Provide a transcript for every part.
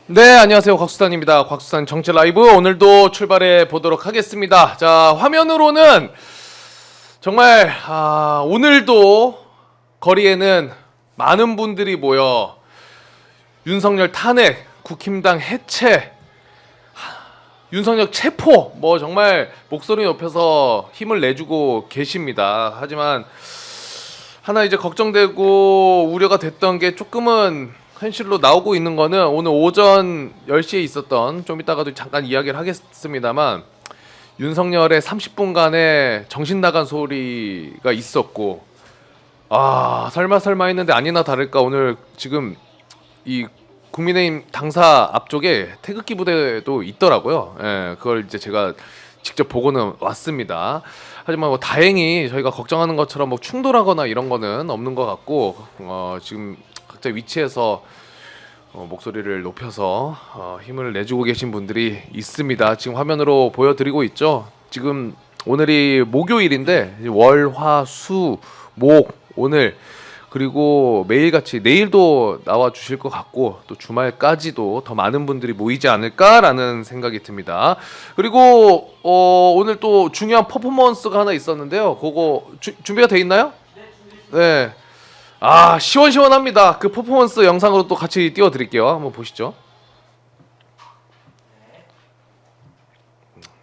네, 안녕하세요. 곽수산입니다. 곽수산 정치 라이브 오늘도 출발해 보도록 하겠습니다. 자, 화면으로는 정말 오늘도 거리에는 많은 분들이 모여 윤석열 탄핵, 국힘당 해체, 윤석열 체포 뭐 정말 목소리 높여서 힘을 내주고 계십니다. 하지만 하나 이제 걱정되고 우려가 됐던 게 조금은 현실로 나오고 있는 거는 오늘 오전 10시에 있었던, 좀 이따가도 잠깐 이야기를 하겠습니다만, 윤석열의 30분간의 정신 나간 소리가 있었고, 설마 했는데 아니나 다를까 오늘 지금 이 국민의힘 당사 앞쪽에 태극기 부대도 있더라고요. 예, 그걸 이제 제가 직접 보고는 왔습니다. 하지만 뭐 다행히 저희가 걱정하는 것처럼 뭐 충돌하거나 이런 거는 없는 것 같고, 지금 각자 위치에서 목소리를 높여서 힘을 내주고 계신 분들이 있습니다. 지금 화면으로 보여드리고 있죠. 지금 오늘이 목요일인데 월, 화, 수, 목 오늘, 그리고 매일같이 내일도 나와 주실 것 같고 또 주말까지도 더 많은 분들이 모이지 않을까라는 생각이 듭니다. 그리고 오늘 또 중요한 퍼포먼스가 하나 있었는데요. 그거 준비가 돼 있나요? 네. 시원시원합니다. 그 퍼포먼스 영상으로 또 같이 띄워드릴게요. 한번 보시죠.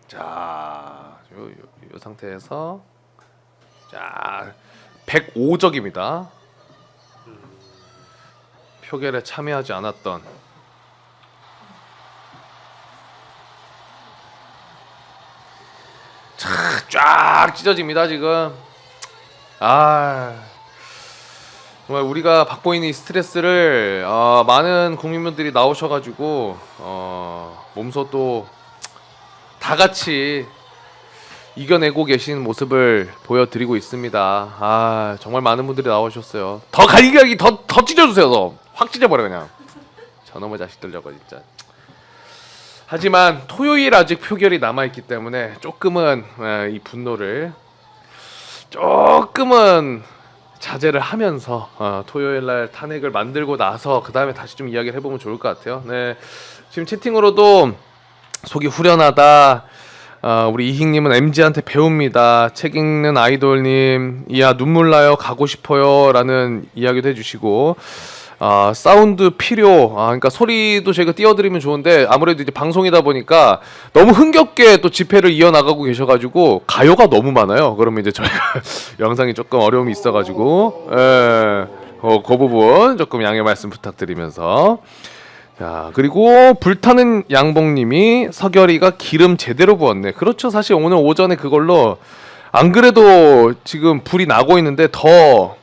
자, 요 상태에서 자 105적입니다. 표결에 참여하지 않았던 쫙 찢어집니다 지금. 정말 우리가 받고 있는 이 스트레스를 많은 국민분들이 나오셔가지고 몸소 또 다 같이 이겨내고 계신 모습을 보여드리고 있습니다. 정말 많은 분들이 나오셨어요. 더 갈기갈기 더 찢어주세요. 확 찢어버려 그냥. 저놈의 자식들 저거 진짜. 하지만 토요일 아직 표결이 남아있기 때문에 조금은 이 분노를 조금은 자제를 하면서 토요일날 탄핵을 만들고 나서 그 다음에 다시 좀 이야기를 해보면 좋을 것 같아요. 네, 지금 채팅으로도 속이 후련하다. 우리 이희님은 MZ한테 배웁니다. 책 읽는 아이돌님, 이야 눈물 나요, 가고 싶어요 라는 이야기도 해주시고, 사운드 필요, 그러니까 소리도 저희가 띄워드리면 좋은데 아무래도 이제 방송이다 보니까 너무 흥겹게 또 집회를 이어나가고 계셔가지고 가요가 너무 많아요. 그러면 이제 저희가 영상이 조금 어려움이 있어가지고 그 부분 조금 양해 말씀 부탁드리면서. 자, 그리고 불타는 양봉님이 서결이가 기름 제대로 부었네. 그렇죠. 사실 오늘 오전에 그걸로 안 그래도 지금 불이 나고 있는데 더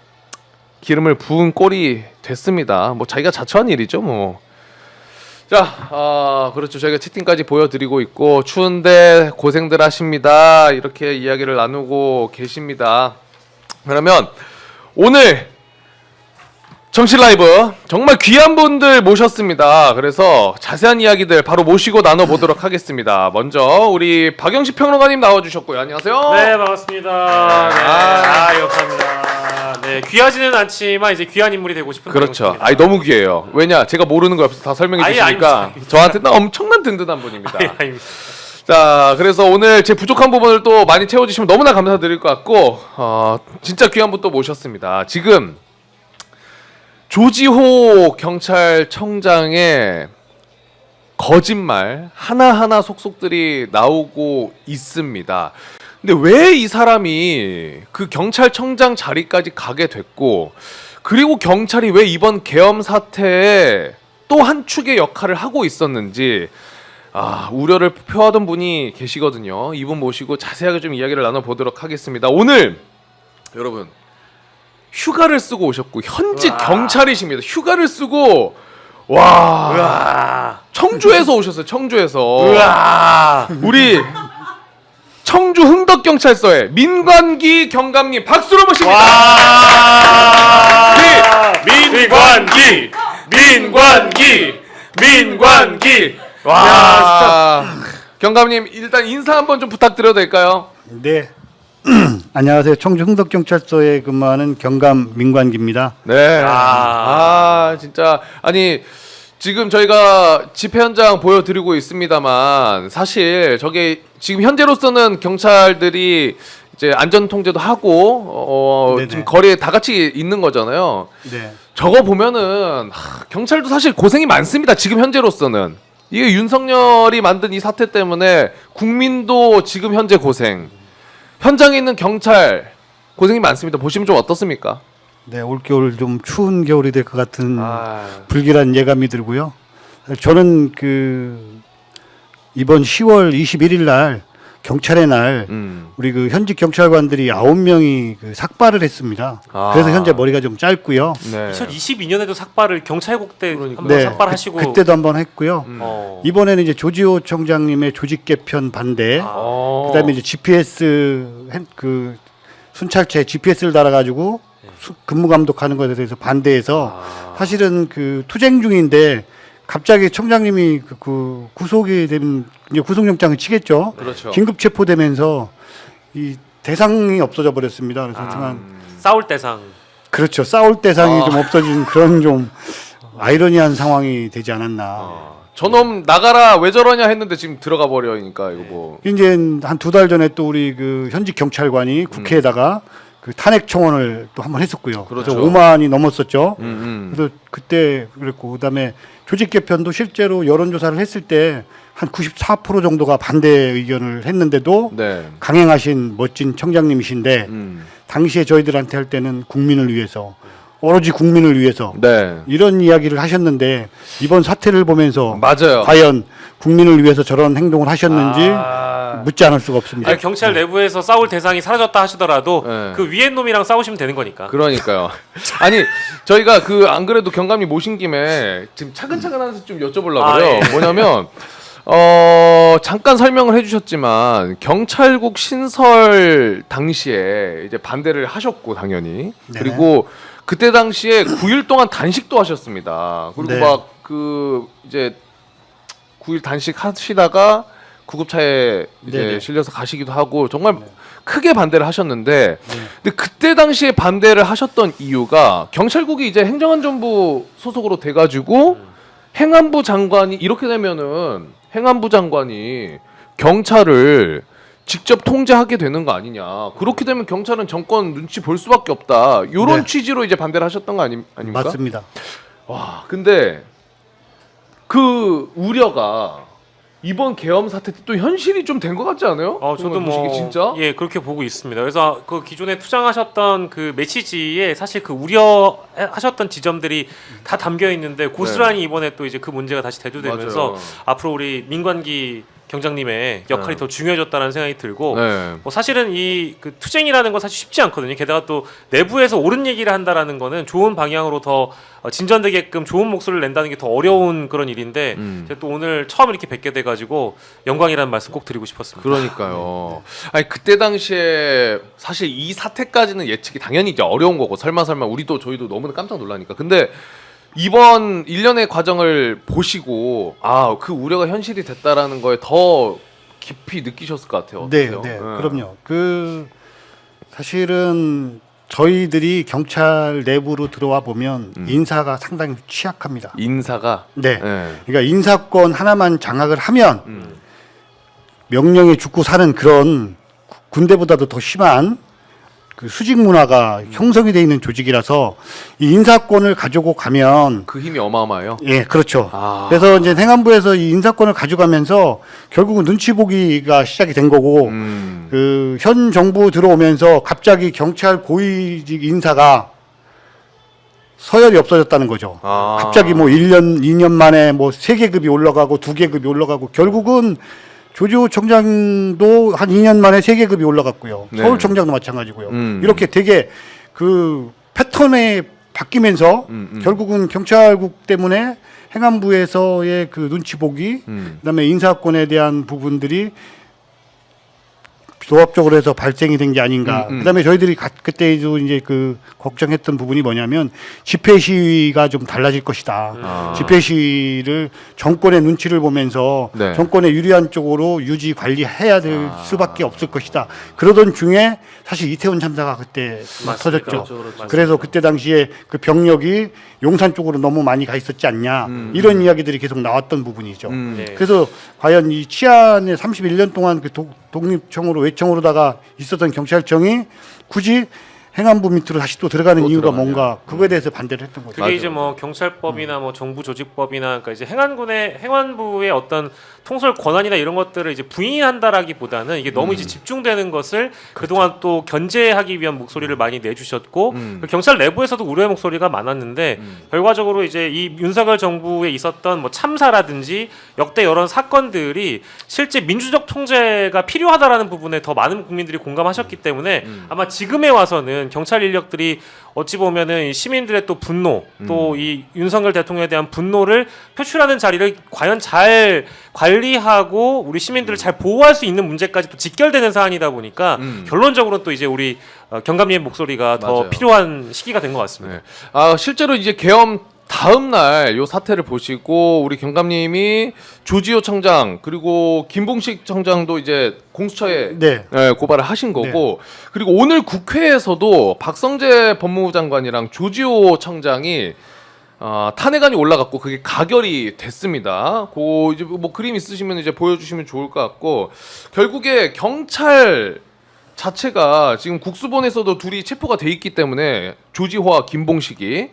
기름을 부은 꼴이 됐습니다. 뭐 자기가 자처한 일이죠 뭐. 자, 그렇죠. 저희가 채팅까지 보여드리고 있고 추운데 고생들 하십니다. 이렇게 이야기를 나누고 계십니다. 그러면 오늘 정치 라이브 정말 귀한 분들 모셨습니다. 그래서 자세한 이야기들 바로 모시고 나눠보도록 하겠습니다. 먼저 우리 박영식 평론가님 나와주셨고요. 안녕하세요. 네, 반갑습니다. 네, 감사합니다. 네, 귀하지는 않지만 이제 귀한 인물이 되고 싶은. 그렇죠. 너무 귀해요. 왜냐, 제가 모르는 거 옆에서 다 설명해 주시니까 저한테는 엄청난 든든한 분입니다. 아닙니다. 자, 그래서 오늘 제 부족한 부분을 또 많이 채워주시면 너무나 감사드릴 것 같고, 진짜 귀한 분 또 모셨습니다. 지금 조지호 경찰청장의 거짓말 하나하나 속속들이 나오고 있습니다. 근데 왜 이 사람이 그 경찰청장 자리까지 가게 됐고, 그리고 경찰이 왜 이번 계엄 사태에 또 한 축의 역할을 하고 있었는지 우려를 표하던 분이 계시거든요. 이분 모시고 자세하게 좀 이야기를 나눠보도록 하겠습니다. 오늘 여러분 휴가를 쓰고 오셨고 현직 경찰이십니다. 휴가를 쓰고 청주에서 오셨어요. 청주에서. 우리 청주 흥덕경찰서의 민관기 경감님 박수로 모십니다. 민관기. 와, 경감님 일단 인사 한번 좀 부탁드려도 될까요? 네. 안녕하세요. 청주 흥덕경찰서에 근무하는 경감 민관기입니다. 네. 진짜 아니 지금 저희가 집회 현장 보여드리고 있습니다만 사실 저게 지금 현재로서는 경찰들이 이제 안전 통제도 하고 네네. 지금 거리에 다 같이 있는 거잖아요. 네. 저거 보면은 경찰도 사실 고생이 많습니다. 지금 현재로서는 이게 윤석열이 만든 이 사태 때문에 국민도 지금 현재 고생, 현장에 있는 경찰 고생이 많습니다. 보시면 좀 어떻습니까? 네, 올겨울 좀 추운 겨울이 될 것 같은 아, 불길한 예감이 들고요. 저는 이번 10월 21일 날 경찰의 날 우리 현직 경찰관들이 9명이 삭발을 했습니다. 아. 그래서 현재 머리가 좀 짧고요. 네. 2022년에도 삭발을 경찰국 때 그러니까. 한번 네, 삭발하시고 그때도 한번 했고요. 어. 이번에는 이제 조지호 청장님의 조직 개편 반대, 그다음에 이제 GPS 순찰차에 GPS를 달아가지고 근무 감독하는 것에 대해서 반대해서 사실은 투쟁 중인데 갑자기 청장님이 구속이 되면 이제 구속영장을 치겠죠. 그렇죠. 긴급 체포되면서 이 대상이 없어져 버렸습니다. 그래서 하여튼 싸울 대상. 그렇죠. 싸울 대상이 좀 없어진 그런 좀 아이러니한 상황이 되지 않았나. 저놈 나가라 왜 저러냐 했는데 지금 들어가 버려니까 이거 뭐. 이제 한 2달 전에 또 우리 현직 경찰관이 국회에다가 탄핵 청원을 또 한번 했었고요. 그렇죠. 그래서 5만이 넘었었죠. 음. 그래서 그때 그랬고 그다음에 조직 개편도 실제로 여론조사를 했을 때 한 94% 정도가 반대 의견을 했는데도 네. 강행하신 멋진 청장님이신데 당시에 저희들한테 할 때는 국민을 위해서 오로지 국민을 위해서 네. 이런 이야기를 하셨는데 이번 사태를 보면서 맞아요. 과연 국민을 위해서 저런 행동을 하셨는지 아. 묻지 않을 수가 없습니다. 아니, 경찰 내부에서 싸울 대상이 사라졌다 하시더라도 네. 그 위에 놈이랑 싸우시면 되는 거니까. 그러니까요. 아니 저희가 안 그래도 경감님 모신 김에 지금 차근차근 하나씩 좀 여쭤보려고요. 아, 예. 뭐냐면 잠깐 설명을 해주셨지만 경찰국 신설 당시에 이제 반대를 하셨고 당연히 네네. 그리고 그때 당시에 9일 동안 단식도 하셨습니다. 그리고 네. 막 이제 9일 단식 하시다가 구급차에 이제 네네. 실려서 가시기도 하고 정말 크게 반대를 하셨는데 근데 그때 당시에 반대를 하셨던 이유가 경찰국이 이제 행정안전부 소속으로 돼가지고 행안부 장관이 이렇게 되면은 행안부 장관이 경찰을 직접 통제하게 되는 거 아니냐. 그렇게 되면 경찰은 정권 눈치 볼 수밖에 없다. 이런 네. 취지로 이제 반대를 하셨던 거 아닙니까? 맞습니다. 와, 근데 그 우려가 이번 계엄 사태 때 또 현실이 좀 된 것 같지 않아요? 저도 보시기에 진짜? 예 그렇게 보고 있습니다. 그래서 그 기존에 투쟁하셨던 그 메시지에 사실 그 우려하셨던 지점들이 다 담겨 있는데 고스란히 이번에 또 이제 그 문제가 다시 대두되면서 맞아요. 앞으로 우리 민관기 경장님의 역할이 네. 더 중요해졌다는 생각이 들고 네. 뭐 사실은 이 투쟁이라는 건 사실 쉽지 않거든요. 게다가 또 내부에서 옳은 얘기를 한다라는 거는 좋은 방향으로 더 진전되게끔 좋은 목소리를 낸다는 게 더 어려운 그런 일인데 제가 또 오늘 처음 이렇게 뵙게 돼가지고 영광이라는 말씀 꼭 드리고 싶었습니다. 그러니까요. 아니 그때 당시에 사실 이 사태까지는 예측이 당연히 이제 어려운 거고 설마 우리도 저희도 너무나 깜짝 놀라니까. 근데 이번 일련의 과정을 보시고 그 우려가 현실이 됐다라는 거에 더 깊이 느끼셨을 것 같아요. 네, 어떠세요? 네, 그럼요. 사실은 저희들이 경찰 내부로 들어와 보면 인사가 상당히 취약합니다. 인사가 네. 네. 그러니까 인사권 하나만 장악을 하면 명령에 죽고 사는 그런 군대보다도 더 심한 수직 문화가 형성이 돼 있는 조직이라서 이 인사권을 가지고 가면 그 힘이 어마어마해요. 예, 그렇죠. 아. 그래서 이제 행안부에서 이 인사권을 가져가면서 결국은 눈치 보기가 시작이 된 거고 현 정부 들어오면서 갑자기 경찰 고위직 인사가 서열이 없어졌다는 거죠. 아. 갑자기 뭐 1년, 2년 만에 뭐 3계급이 올라가고 2계급이 올라가고 결국은 조지호 청장도 한 2년 만에 3계급이 올라갔고요. 네. 서울청장도 마찬가지고요. 이렇게 되게 패턴에 바뀌면서 결국은 경찰국 때문에 행안부에서의 눈치 보기, 그다음에 인사권에 대한 부분들이 조합적으로 해서 발생이 된 게 아닌가. 그다음에 저희들이 그때도 이제 그 걱정했던 부분이 뭐냐면 집회 시위가 좀 달라질 것이다. 집회 시위를 정권의 눈치를 보면서 네. 정권에 유리한 쪽으로 유지 관리해야 될 수밖에 없을 것이다. 그러던 중에 사실 이태원 참사가 그때 터졌죠. 그래서 그때 당시에 그 병력이 용산 쪽으로 너무 많이 가 있었지 않냐. 이런 이야기들이 계속 나왔던 부분이죠. 네. 그래서 과연 이 치안에 31년 동안 그 독립청으로 외청으로다가 있었던 경찰청이 굳이 행안부 밑으로 다시 또 들어가는 또 이유가 들어가냐. 뭔가 그거에 대해서 반대를 했던 거죠. 그게 맞아요. 이제 뭐 경찰법이나 뭐 정부 조직법이나 그러니까 이제 행안부의 어떤 통솔 권한이나 이런 것들을 이제 부인한다라기보다는 이게 너무 이제 집중되는 것을 그동안 또 견제하기 위한 목소리를 많이 내주셨고 그 경찰 내부에서도 우려의 목소리가 많았는데 결과적으로 이제 이 윤석열 정부에 있었던 뭐 참사라든지 역대 여러 사건들이 실제 민주적 통제가 필요하다라는 부분에 더 많은 국민들이 공감하셨기 때문에 아마 지금에 와서는 경찰 인력들이 어찌 보면은 시민들의 또 분노 또 이 윤석열 대통령에 대한 분노를 표출하는 자리를 과연 잘 관리하고 우리 시민들을 잘 보호할 수 있는 문제까지 또 직결되는 사안이다 보니까 결론적으로는 또 이제 우리 경감님의 목소리가 더 맞아요. 필요한 시기가 된 것 같습니다. 네. 아 실제로 이제 계엄 다음 날 요 사태를 보시고 우리 경감님이 조지호 청장 그리고 김봉식 청장도 이제 공수처에 네. 고발을 하신 거고 그리고 오늘 국회에서도 박성재 법무부 장관이랑 조지호 청장이 탄핵안이 올라갔고 그게 가결이 됐습니다. 그 이제 뭐 그림 있으시면 이제 보여주시면 좋을 것 같고 결국에 경찰 자체가 지금 국수본에서도 둘이 체포가 돼 있기 때문에 조지호와 김봉식이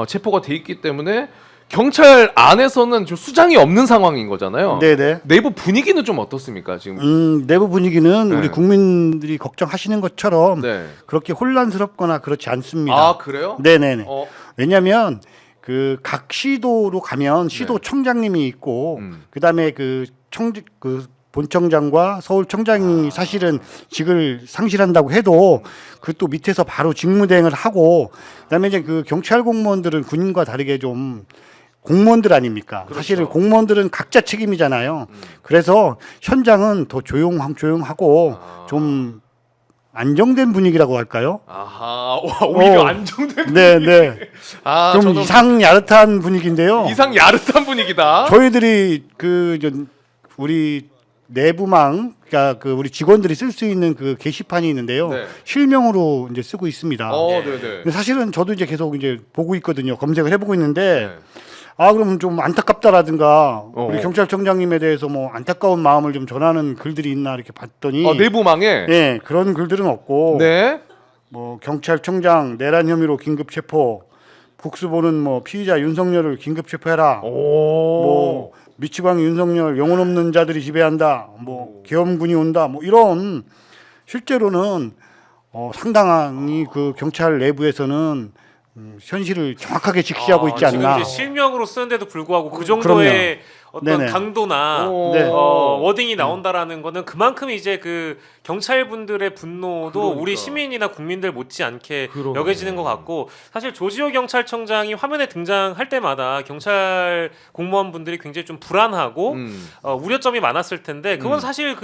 체포가 돼 있기 때문에 경찰 안에서는 좀 수장이 없는 상황인 거잖아요. 네네. 내부 분위기는 좀 어떻습니까 지금? 내부 분위기는 네. 우리 국민들이 걱정하시는 것처럼 네. 그렇게 혼란스럽거나 그렇지 않습니다. 아 그래요? 네네네. 왜냐면 그 각 시도로 가면 시도청장님이 있고 그다음에 그 본청장과 서울청장이 사실은 직을 상실한다고 해도 그 또 밑에서 바로 직무대행을 하고 그다음에 이제 그 경찰 공무원들은 군인과 다르게 좀 공무원들 아닙니까? 그렇죠. 사실은 공무원들은 각자 책임이잖아요. 그래서 현장은 더 조용하고 좀 안정된 분위기라고 할까요? 아하 오히려 어. 안정된 네. 아, 좀 저는 이상 야릇한 분위기인데요. 이상 야릇한 분위기다. 저희들이 우리 내부망, 그러니까 그 우리 직원들이 쓸 수 있는 그 게시판이 있는데요. 네. 실명으로 이제 쓰고 있습니다. 네네. 근데 사실은 저도 이제 계속 이제 보고 있거든요. 검색을 해보고 있는데 네. 그럼 좀 안타깝다라든가 우리 어. 경찰청장님에 대해서 뭐 안타까운 마음을 좀 전하는 글들이 있나 이렇게 봤더니 내부망에 예, 그런 글들은 없고 네. 뭐 경찰청장 내란 혐의로 긴급 체포, 국수보는 뭐 피의자 윤석열을 긴급 체포해라. 뭐 미치광 윤석열 영혼 없는 자들이 지배한다. 뭐 계엄군이 온다. 뭐 이런 실제로는 상당히 그 경찰 내부에서는 현실을 정확하게 직시하고 있지 지금 않나. 이제 실명으로 쓰는데도 불구하고 그 정도의 어떤 네네. 강도나 네. 워딩이 나온다라는 거는 그만큼 이제 그 경찰분들의 분노도 그러니까. 우리 시민이나 국민들 못지않게 그러네. 여겨지는 것 같고 사실 조지호 경찰청장이 화면에 등장할 때마다 경찰 공무원분들이 굉장히 좀 불안하고 우려점이 많았을 텐데 그건 사실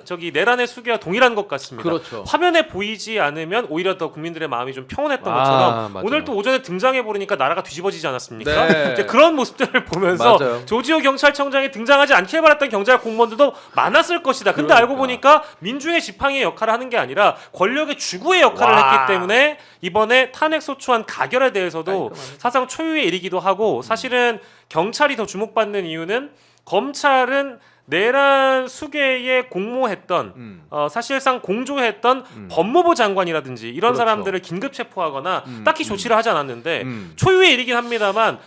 저기 내란의 수계와 동일한 것 같습니다. 그렇죠. 화면에 보이지 않으면 오히려 더 국민들의 마음이 좀 평온했던 아, 것처럼 맞아요. 오늘 또 오전에 등장해 버리니까 나라가 뒤집어지지 않았습니까? 네. 이제 그런 모습들을 보면서 맞아요. 조지호 경찰청장이 등장하지 않길 바랐던 경찰 공무원들도 많았을 것이다. 근데 그러니까. 알고 보니까 민중의 지팡이의 역할을 하는 게 아니라 권력의 주구의 역할을 와. 했기 때문에 이번에 탄핵 소추안 가결에 대해서도 깔끔하네. 사상 초유의 일이기도 하고 사실은 경찰이 더 주목받는 이유는 검찰은 내란 수계에 공모했던 사실상 공조했던 법무부 장관이라든지 이런 그렇죠. 사람들을 긴급 체포하거나 딱히 조치를 하지 않았는데 음. 초유의 일이긴 합니다만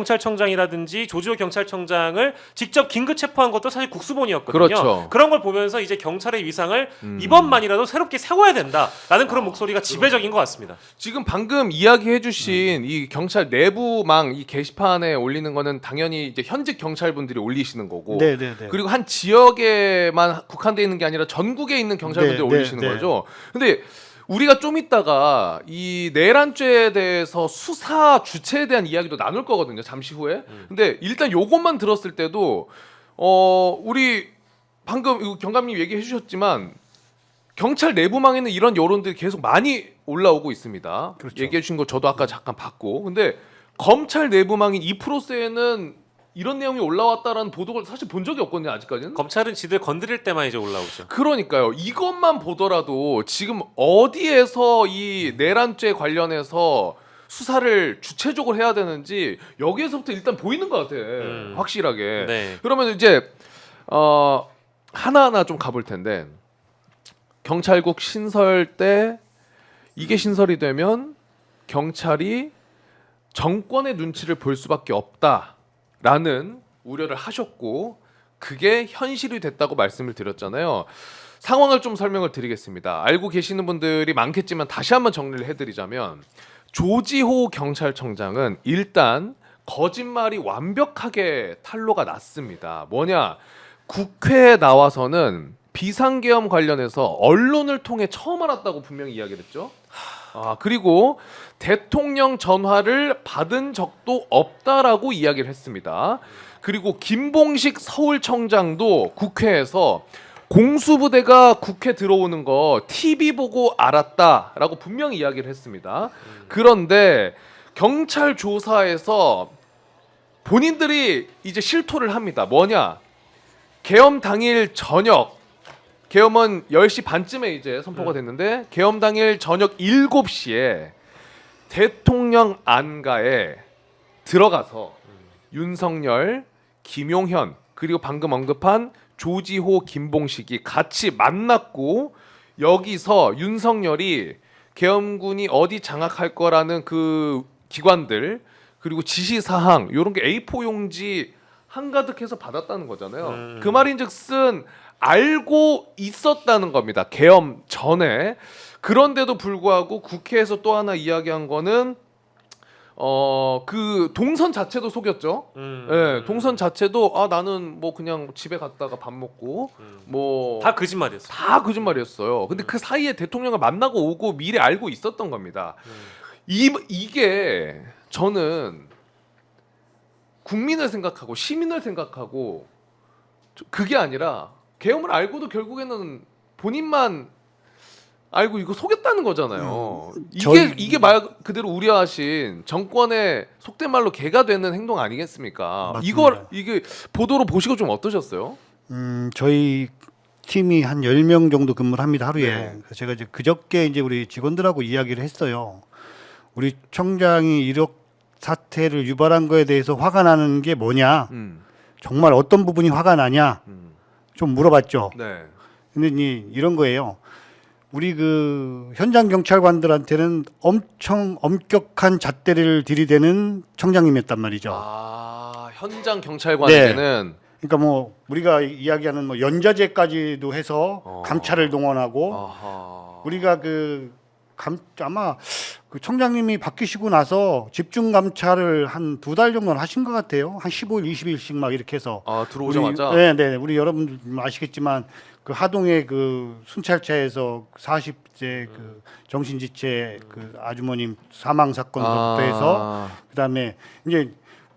서울지방경찰청장이라든지 조지호 경찰청장을 직접 긴급 체포한 것도 사실 국수본이었거든요. 그렇죠. 그런 걸 보면서 이제 경찰의 위상을 이번만이라도 새롭게 세워야 된다라는 그런 목소리가 지배적인 것 같습니다. 지금 방금 이야기해주신 이 경찰 내부망 이 게시판에 올리는 거는 당연히 이제 현직 경찰분들이 올리시는 거고, 네네네. 그리고 한 지역에만 국한돼 있는 게 아니라 전국에 있는 경찰분들이 네, 올리시는 네. 거죠. 근데 우리가 좀 이따가 이 내란죄에 대해서 수사 주체에 대한 이야기도 나눌 거거든요. 잠시 후에. 근데 일단 요것만 들었을 때도 우리 방금 이거 경감님 얘기해 주셨지만 경찰 내부망에는 이런 여론들이 계속 많이 올라오고 있습니다. 그렇죠. 얘기해 주신 거 저도 아까 잠깐 봤고, 근데 검찰 내부망인 이프로스에는 이런 내용이 올라왔다라는 보도를 사실 본 적이 없거든요, 아직까지는. 검찰은 지들 건드릴 때만 이제 올라오죠. 그러니까요. 이것만 보더라도 지금 어디에서 이 내란죄 관련해서 수사를 주체적으로 해야 되는지 여기에서부터 일단 보이는 것 같아. 확실하게. 네. 그러면 이제 하나하나 좀 가볼 텐데, 경찰국 신설 때 이게 신설이 되면 경찰이 정권의 눈치를 볼 수밖에 없다라는 우려를 하셨고, 그게 현실이 됐다고 말씀을 드렸잖아요. 상황을 좀 설명을 드리겠습니다. 알고 계시는 분들이 많겠지만 다시 한번 정리를 해드리자면, 조지호 경찰청장은 일단 거짓말이 완벽하게 탄로가 났습니다. 뭐냐? 국회에 나와서는 비상계엄 관련해서 언론을 통해 처음 알았다고 분명히 이야기를 했죠. 그리고 대통령 전화를 받은 적도 없다라고 이야기를 했습니다. 그리고 김봉식 서울청장도 국회에서 공수부대가 국회 들어오는 거 TV 보고 알았다라고 분명히 이야기를 했습니다. 그런데 경찰 조사에서 본인들이 이제 실토를 합니다. 뭐냐? 계엄 당일 저녁, 계엄은 10시 반쯤에 이제 선포가 됐는데, 계엄 당일 저녁 7시에 대통령 안가에 들어가서 윤석열, 김용현, 그리고 방금 언급한 조지호, 김봉식이 같이 만났고, 여기서 윤석열이 계엄군이 어디 장악할 거라는 그 기관들, 그리고 지시사항 이런 게 A4 용지 한가득해서 받았다는 거잖아요. 그 말인즉슨 알고 있었다는 겁니다. 계엄 전에. 그런데도 불구하고 국회에서 또 하나 이야기한 거는 그 동선 자체도 속였죠. 예, 동선 자체도 나는 뭐 그냥 집에 갔다가 밥 먹고 뭐 다 거짓말이었어. 다 거짓말이었어요. 근데 그 사이에 대통령을 만나고 오고 미리 알고 있었던 겁니다. 이게 저는 국민을 생각하고 시민을 생각하고 그게 아니라, 계엄을 알고도 결국에는 본인만 알고 이거 속였다는 거잖아요. 이게 말 그대로 우려하신 정권의 속된 말로 개가 되는 행동 아니겠습니까? 맞습니다. 이게 보도로 보시고 좀 어떠셨어요? 저희 팀이 한 10명 정도 근무를 합니다, 하루에. 네. 그래서 제가 이제 그저께 이제 우리 직원들하고 이야기를 했어요. 우리 청장이 이런 사태를 유발한 거에 대해서 화가 나는 게 뭐냐? 정말 어떤 부분이 화가 나냐? 좀 물어봤죠. 네. 근데 이런 거예요. 우리 그 현장 경찰관들한테는 엄청 엄격한 잣대를 들이대는 청장님이었단 말이죠. 현장 경찰관에게는 그러니까 뭐 우리가 이야기하는 뭐 연좌제까지도 해서 감찰을 동원하고, 우리가 아마 그 청장님이 바뀌시고 나서 집중 감찰을 한 2달 정도는 하신 것 같아요. 한 15일, 20일씩 막 이렇게 해서. 들어오자마자. 네. 우리 여러분 아시겠지만 그 하동의 그 순찰차에서 40대 그 정신지체 그 아주머님 사망 사건부터 해서, 그다음에 이제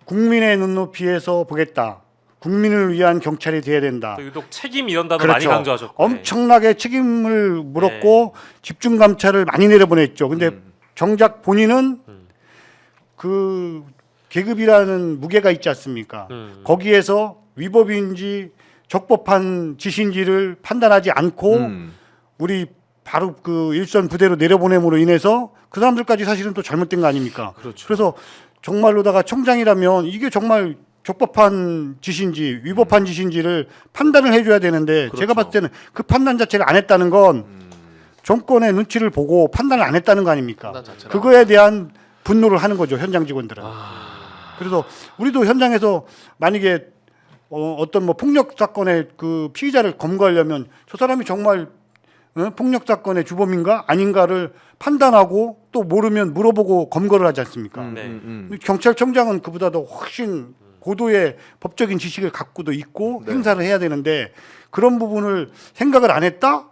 국민의 눈높이에서 보겠다. 국민을 위한 경찰이 돼야 된다. 또 유독 책임 이런 단어 그렇죠. 많이 강조하셨고. 엄청나게 책임을 물었고 집중 감찰을 많이 내려보냈죠. 근데 정작 본인은 그 계급이라는 무게가 있지 않습니까? 거기에서 위법인지 적법한 지시인지를 판단하지 않고 우리 바로 그 일선 부대로 내려보냄으로 인해서 그 사람들까지 사실은 또 잘못된 거 아닙니까? 그렇죠. 그래서 정말로다가 청장이라면 이게 정말 적법한 지시인지 위법한 지시인지를 판단을 해줘야 되는데, 그렇죠. 제가 봤을 때는 그 판단 자체를 안 했다는 건 정권의 눈치를 보고 판단을 안 했다는 거 아닙니까? 판단 자체를 그거에 대한 분노를 하는 거죠, 현장 직원들은. 그래서 우리도 현장에서 만약에 어떤 뭐 폭력 사건의 그 피의자를 검거하려면 저 사람이 정말 폭력 사건의 주범인가 아닌가를 판단하고, 또 모르면 물어보고 검거를 하지 않습니까? 경찰청장은 그보다도 훨씬 고도의 법적인 지식을 갖고도 있고 행사를 해야 되는데, 그런 부분을 생각을 안 했다?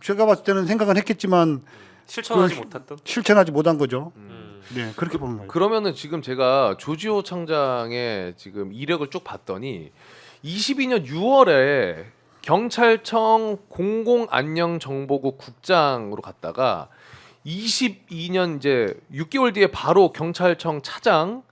제가 봤을 때는 생각은 했겠지만 실천하지 못했던. 실천하지 못한 거죠. 네, 그렇게 보는 거예요. 그러면은 지금 제가 조지호 청장의 지금 이력을 쭉 봤더니 22년 6월에 경찰청 공공안녕정보국 국장으로 갔다가 22년 이제 6개월 뒤에 바로 경찰청 차장,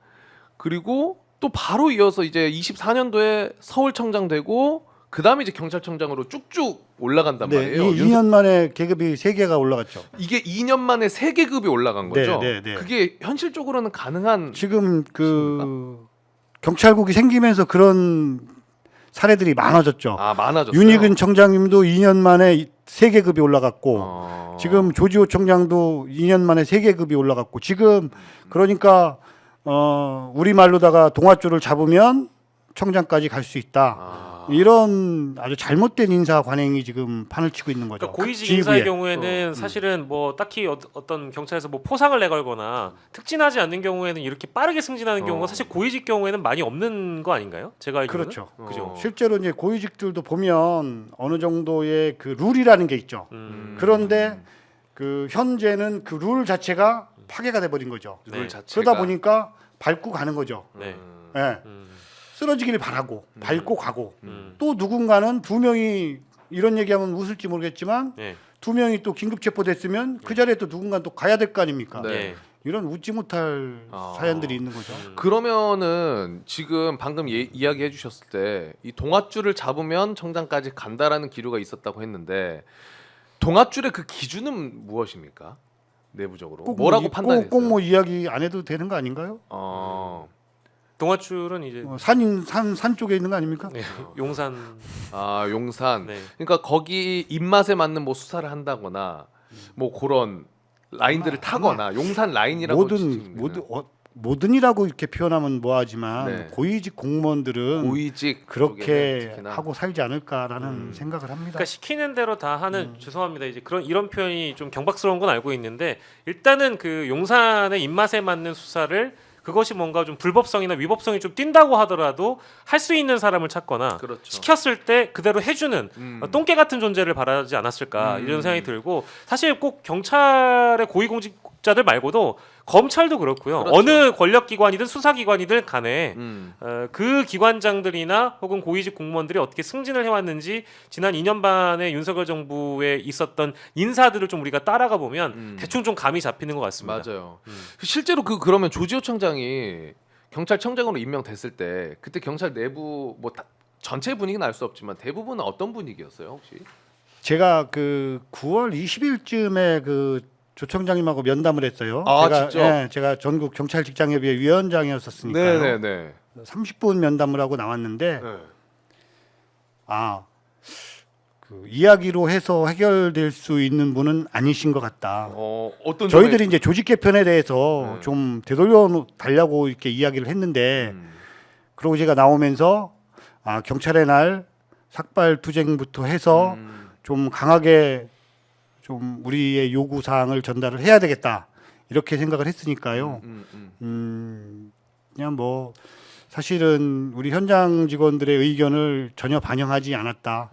그리고 또 바로 이어서 이제 24년도에 서울청장 되고 그다음에 이제 경찰청장으로 쭉쭉 올라간단 네, 말이에요. 2년 만에 계급이 3개가 올라갔죠. 이게 2년 만에 3계급이 올라간 거죠. 네, 네, 네. 그게 현실적으로는 가능한 지금 그 경찰국이 생기면서 그런 사례들이 많아졌죠. 많아졌어요. 윤희근 청장님도 2년 만에 3계급이 올라갔고 어. 지금 조지호 총장도 2년 만에 3계급이 올라갔고 지금 그러니까 우리 말로다가 동아줄을 잡으면 청장까지 갈 수 있다. 이런 아주 잘못된 인사 관행이 지금 판을 치고 있는 거죠. 그러니까 고위직 지휘부에. 인사의 경우에는 사실은 뭐 딱히 어떤 경찰에서 뭐 포상을 내걸거나 특진하지 않는 경우에는 이렇게 빠르게 승진하는 경우가 사실 고위직 경우에는 많이 없는 거 아닌가요? 제가 알기로는. 그렇죠. 그죠. 실제로 이제 고위직들도 보면 어느 정도의 그 룰이라는 게 있죠. 그런데 그 현재는 그 룰 자체가 파괴가 돼 버린 거죠. 네. 룰 자체가 그러다 보니까 밟고 가는 거죠. 네. 예. 음. 쓰러지기를 바라고 밟고 가고 음. 또 누군가는 2명이 이런 얘기하면 웃을지 모르겠지만 네. 2명이 또 긴급 체포됐으면 그 자리에 또 누군가 또 가야 될 거 아닙니까? 네. 네. 이런 웃지 못할 사연들이 있는 거죠. 그러면은 지금 방금 이야기해 주셨을 때 이 동아줄을 잡으면 청장까지 간다라는 기류가 있었다고 했는데 동아줄의 그 기준은 무엇입니까? 내부적으로 뭐라고 판단했어요? 꼭 뭐 이야기 안 해도 되는 거 아닌가요? 동아줄은 이제 산 쪽에 있는 거 아닙니까? 네. 용산. 용산. 네. 그러니까 거기 입맛에 맞는 뭐 수사를 한다거나 뭐 그런 라인들을 타거나 용산 라인이라고 모든이라고 이렇게 표현하면 뭐하지만 네. 고위직 공무원들은 고위직 그렇게 쪽에는 특히나. 하고 살지 않을까라는 생각을 합니다. 그러니까 시키는 대로 다 하는 죄송합니다. 이제 이런 표현이 좀 경박스러운 건 알고 있는데 일단은 그 용산의 입맛에 맞는 수사를 그것이 뭔가 좀 불법성이나 위법성이 좀 띈다고 하더라도 할 수 있는 사람을 찾거나 그렇죠. 시켰을 때 그대로 해주는 똥개 같은 존재를 바라지 않았을까 이런 생각이 들고 사실 꼭 경찰의 고위공직자들 말고도 검찰도 그렇고요. 그렇죠. 어느 권력기관이든 수사기관이든 간에 음. 그 기관장들이나 혹은 고위직 공무원들이 어떻게 승진을 해왔는지 지난 2년 반의 윤석열 정부에 있었던 인사들을 좀 우리가 따라가 보면 대충 좀 감이 잡히는 것 같습니다. 맞아요. 실제로 그러면 조지호 청장이 경찰청장으로 임명됐을 때 그때 경찰 내부 뭐 전체 분위기는 알 수 없지만 대부분은 어떤 분위기였어요 혹시? 제가 그 9월 20일쯤에 그 조 청장님하고 면담을 했어요. 직접? 제가 전국 경찰 직장협의회 위원장이었었으니까요. 네네네. 30분 면담을 하고 나왔는데 네. 그 이야기로 해서 해결될 수 있는 분은 아니신 것 같다. 어떤 저희들이 점에- 이제 조직 개편에 대해서 네. 좀 되돌려 달라고 이렇게 이야기를 했는데 그러고 제가 나오면서 경찰의 날 삭발 투쟁부터 해서 좀 강하게 좀 우리의 요구 사항을 전달을 해야 되겠다 이렇게 생각을 했으니까요. 그냥 뭐 사실은 우리 현장 직원들의 의견을 전혀 반영하지 않았다.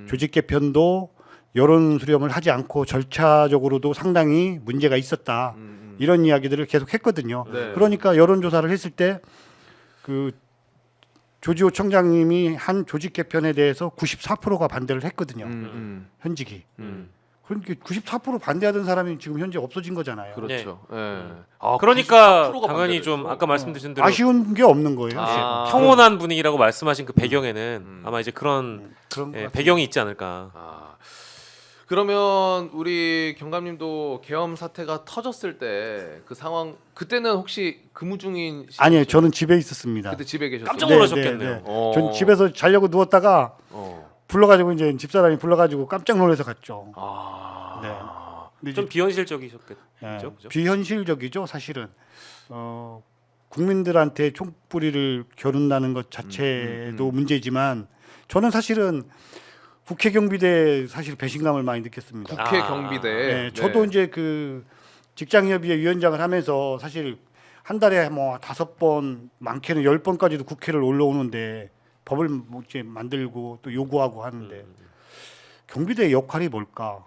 조직 개편도 여론 수렴을 하지 않고 절차적으로도 상당히 문제가 있었다. 이런 이야기들을 계속 했거든요. 네. 그러니까 여론조사를 했을 때 그 조지호 청장님이 한 조직 개편에 대해서 94%가 반대를 했거든요. 현직이. 그러니까 94% 반대하던 사람이 지금 현재 없어진 거잖아요. 그렇죠. 예. 그러니까 94% 가 당연히 좀 반대를 아까 말씀드린 대로 아쉬운 게 없는 거예요. 평온한 분위기라고 말씀하신 그 배경에는 아마 이제 그런 그런 것 같습니다. 배경이 있지 않을까. 그러면 우리 경감님도 계엄 사태가 터졌을 때 그 상황 그때는 혹시 근무 중인 아니에요. 저는 집에 있었습니다. 그때 집에 계셨어요. 깜짝 놀라셨겠네요. 전 집에서 자려고 누웠다가 어. 불러가지고 이제 집사람이 불러가지고 깜짝 놀라서 갔죠. 네. 근데 좀 이제, 비현실적이셨겠죠. 그죠? 비현실적이죠, 사실은. 국민들한테 총뿌리를 겨룬다는 것 자체도 문제지만 저는 사실은 국회 경비대 사실 배신감을 많이 느꼈습니다. 국회 경비대. 네, 저도 이제 그 직장협의회 위원장을 하면서 사실 한 달에 뭐 5번 많게는 10번까지도 국회를 올라오는데 법을 뭐 이제 만들고 또 요구하고 하는데 경비대의 역할이 뭘까?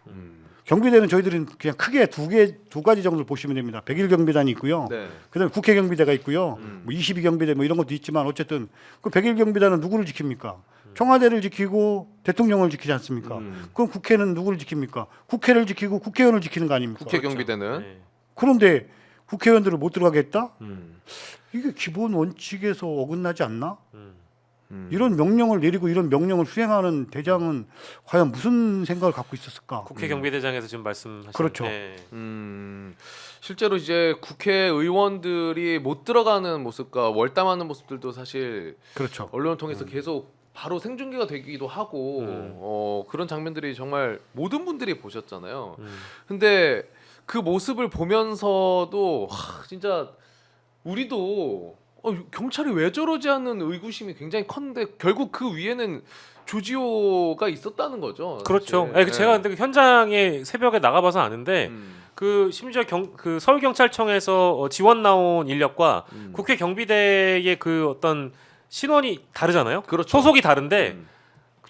경비대는 저희들은 그냥 크게 두 가지 정도를 보시면 됩니다. 100일 경비단이 있고요. 네. 그다음에 국회 경비대가 있고요. 뭐 22 경비대 뭐 이런 것도 있지만 어쨌든 그 100일 경비단은 누구를 지킵니까? 청와대를 지키고 대통령을 지키지 않습니까? 그럼 국회는 누구를 지킵니까? 국회를 지키고 국회의원을 지키는 거 아닙니까? 국회 경비대는 네. 그런데 국회의원들을 못 들어가겠다? 이게 기본 원칙에서 어긋나지 않나? 이런 명령을 내리고 이런 명령을 수행하는 대장은 과연 무슨 생각을 갖고 있었을까? 국회 경비대장에서 지금 말씀하신 그렇죠. 네. 실제로 이제 국회의원들이 못 들어가는 모습과 월담하는 모습들도 사실 그렇죠. 언론을 통해서 계속 바로 생중계가 되기도 하고 그런 장면들이 정말 모든 분들이 보셨잖아요. 근데 그 모습을 보면서도 진짜 우리도 경찰이 왜 저러지 않는 의구심이 굉장히 컸는데 결국 그 위에는 조지호가 있었다는 거죠. 그렇죠. 사실. 제가 근데 현장에 새벽에 나가봐서 아는데 그 심지어 그 서울 경찰청에서 지원 나온 인력과 국회 경비대의 그 어떤 신원이 다르잖아요. 그렇죠. 소속이 다른데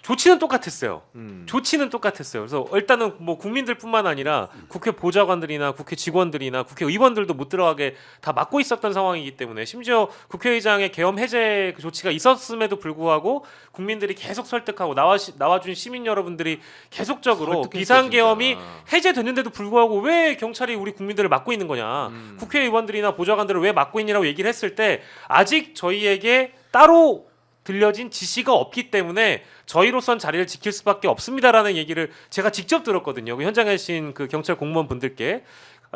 조치는 똑같았어요. 음. 조치는 똑같았어요. 그래서 일단은 뭐 국민들뿐만 아니라 국회 보좌관들이나 국회 직원들이나 국회의원들도 못 들어가게 다 막고 있었던 상황이기 때문에 심지어 국회의장의 계엄 해제 그 조치가 있었음에도 불구하고 국민들이 계속 설득하고 나와준 시민 여러분들이 계속적으로 설득했어, 비상계엄이 진짜. 해제됐는데도 불구하고 왜 경찰이 우리 국민들을 막고 있는 거냐, 국회의원들이나 보좌관들을 왜 막고 있냐라고 얘기를 했을 때 아직 저희에게 따로 들려진 지시가 없기 때문에 저희로선 자리를 지킬 수밖에 없습니다라는 얘기를 제가 직접 들었거든요. 그 현장에 계신 그 경찰 공무원 분들께.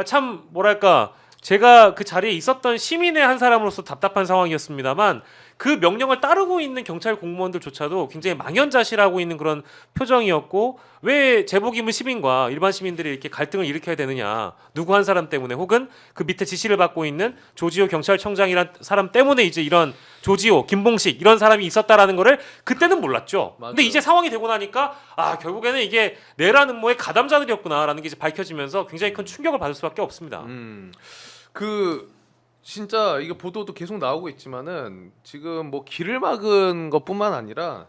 참 뭐랄까, 제가 그 자리에 있었던 시민의 한 사람으로서 답답한 상황이었습니다만 그 명령을 따르고 있는 경찰 공무원들조차도 굉장히 망연자실하고 있는 그런 표정이었고, 왜 제복 입은 시민과 일반 시민들이 이렇게 갈등을 일으켜야 되느냐, 누구 한 사람 때문에 혹은 그 밑에 지시를 받고 있는 조지호 경찰청장이란 사람 때문에 이제 이런 조지호, 김봉식 이런 사람이 있었다라는 거를 그때는 몰랐죠. 맞아요. 근데 이제 상황이 되고 나니까 결국에는 이게 내란 음모의 가담자들이었구나라는 게 이제 밝혀지면서 굉장히 큰 충격을 받을 수밖에 없습니다. 그 진짜 이게 보도도 계속 나오고 있지만은 지금 뭐 길을 막은 것뿐만 아니라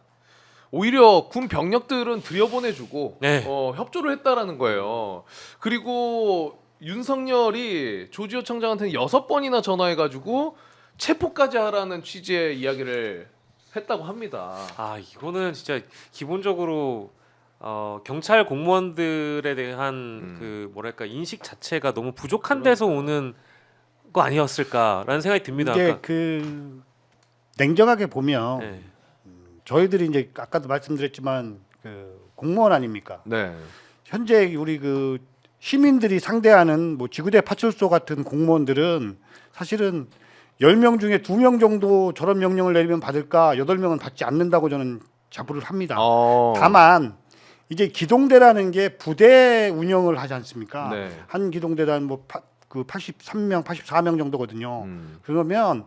오히려 군 병력들은 들여보내주고 네. 협조를 했다라는 거예요. 그리고 윤석열이 조지호 청장한테는 6번이나 전화해가지고 체포까지 하라는 취지의 이야기를 했다고 합니다. 이거는 진짜 기본적으로 경찰 공무원들에 대한 그 뭐랄까 인식 자체가 너무 부족한 데서 오는 거 아니었을까라는 생각이 듭니다. 이게 아까. 그 냉정하게 보면 네. 저희들이 이제 아까도 말씀드렸지만 그 공무원 아닙니까? 네. 현재 우리 그 시민들이 상대하는 뭐 지구대 파출소 같은 공무원들은 사실은 10명 중에 2명 정도 저런 명령을 내리면 받을까, 8명은 받지 않는다고 저는 자부를 합니다. 다만 이제 기동대라는 게 부대 운영을 하지 않습니까? 네. 한 기동대단 그 83명, 84명 정도거든요. 그러면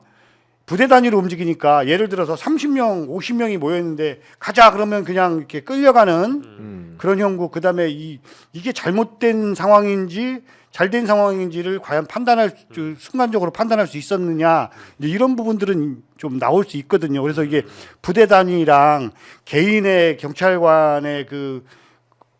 부대 단위로 움직이니까 예를 들어서 30명, 50명이 모여 있는데 가자 그러면 그냥 이렇게 끌려가는 그런 형국. 그다음에 이게 잘못된 상황인지 잘된 상황인지를 과연 순간적으로 판단할 수 있었느냐, 이제 이런 부분들은 좀 나올 수 있거든요. 그래서 이게 부대 단위랑 개인의 경찰관의 그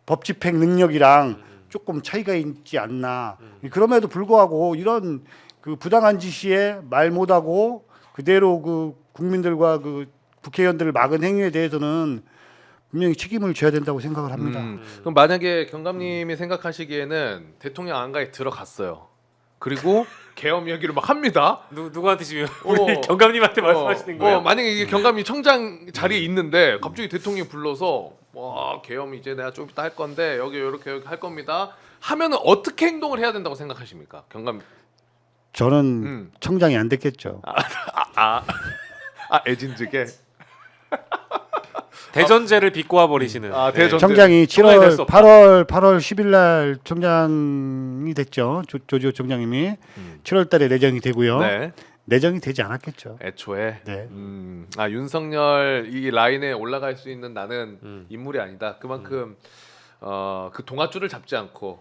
법 집행 능력이랑 조금 차이가 있지 않나. 그럼에도 불구하고 이런 그 부당한 지시에 말 못하고 그대로 그 국민들과 그 국회의원들을 막은 행위에 대해서는 분명히 책임을 져야 된다고 생각을 합니다. 그럼 만약에 경감님이 생각하시기에는 대통령 안가에 들어갔어요. 그리고 계엄 이야기를 막 합니다. 누구한테 지금 우리 경감님한테 말씀하시는 거예요? 만약에 이게 경감이 청장 자리에 있는데 갑자기 대통령이 불러서 와 계엄 이제 내가 좀 이따 할 건데 여기 이렇게 할 겁니다. 하면은 어떻게 행동을 해야 된다고 생각하십니까, 경감? 저는 청장이 안 됐겠죠. 애진즉에 대전제를 비꼬아 버리시는. 대전제. 청장이 청장이 될수 8월 없다. 10일 날 청장이 됐죠. 조지호 청장님이 7월 달에 내정이 되고요. 네. 내정이 되지 않았겠죠. 애초에 네. 윤석열 이 라인에 올라갈 수 있는 나는 인물이 아니다. 그만큼 그 동아줄을 잡지 않고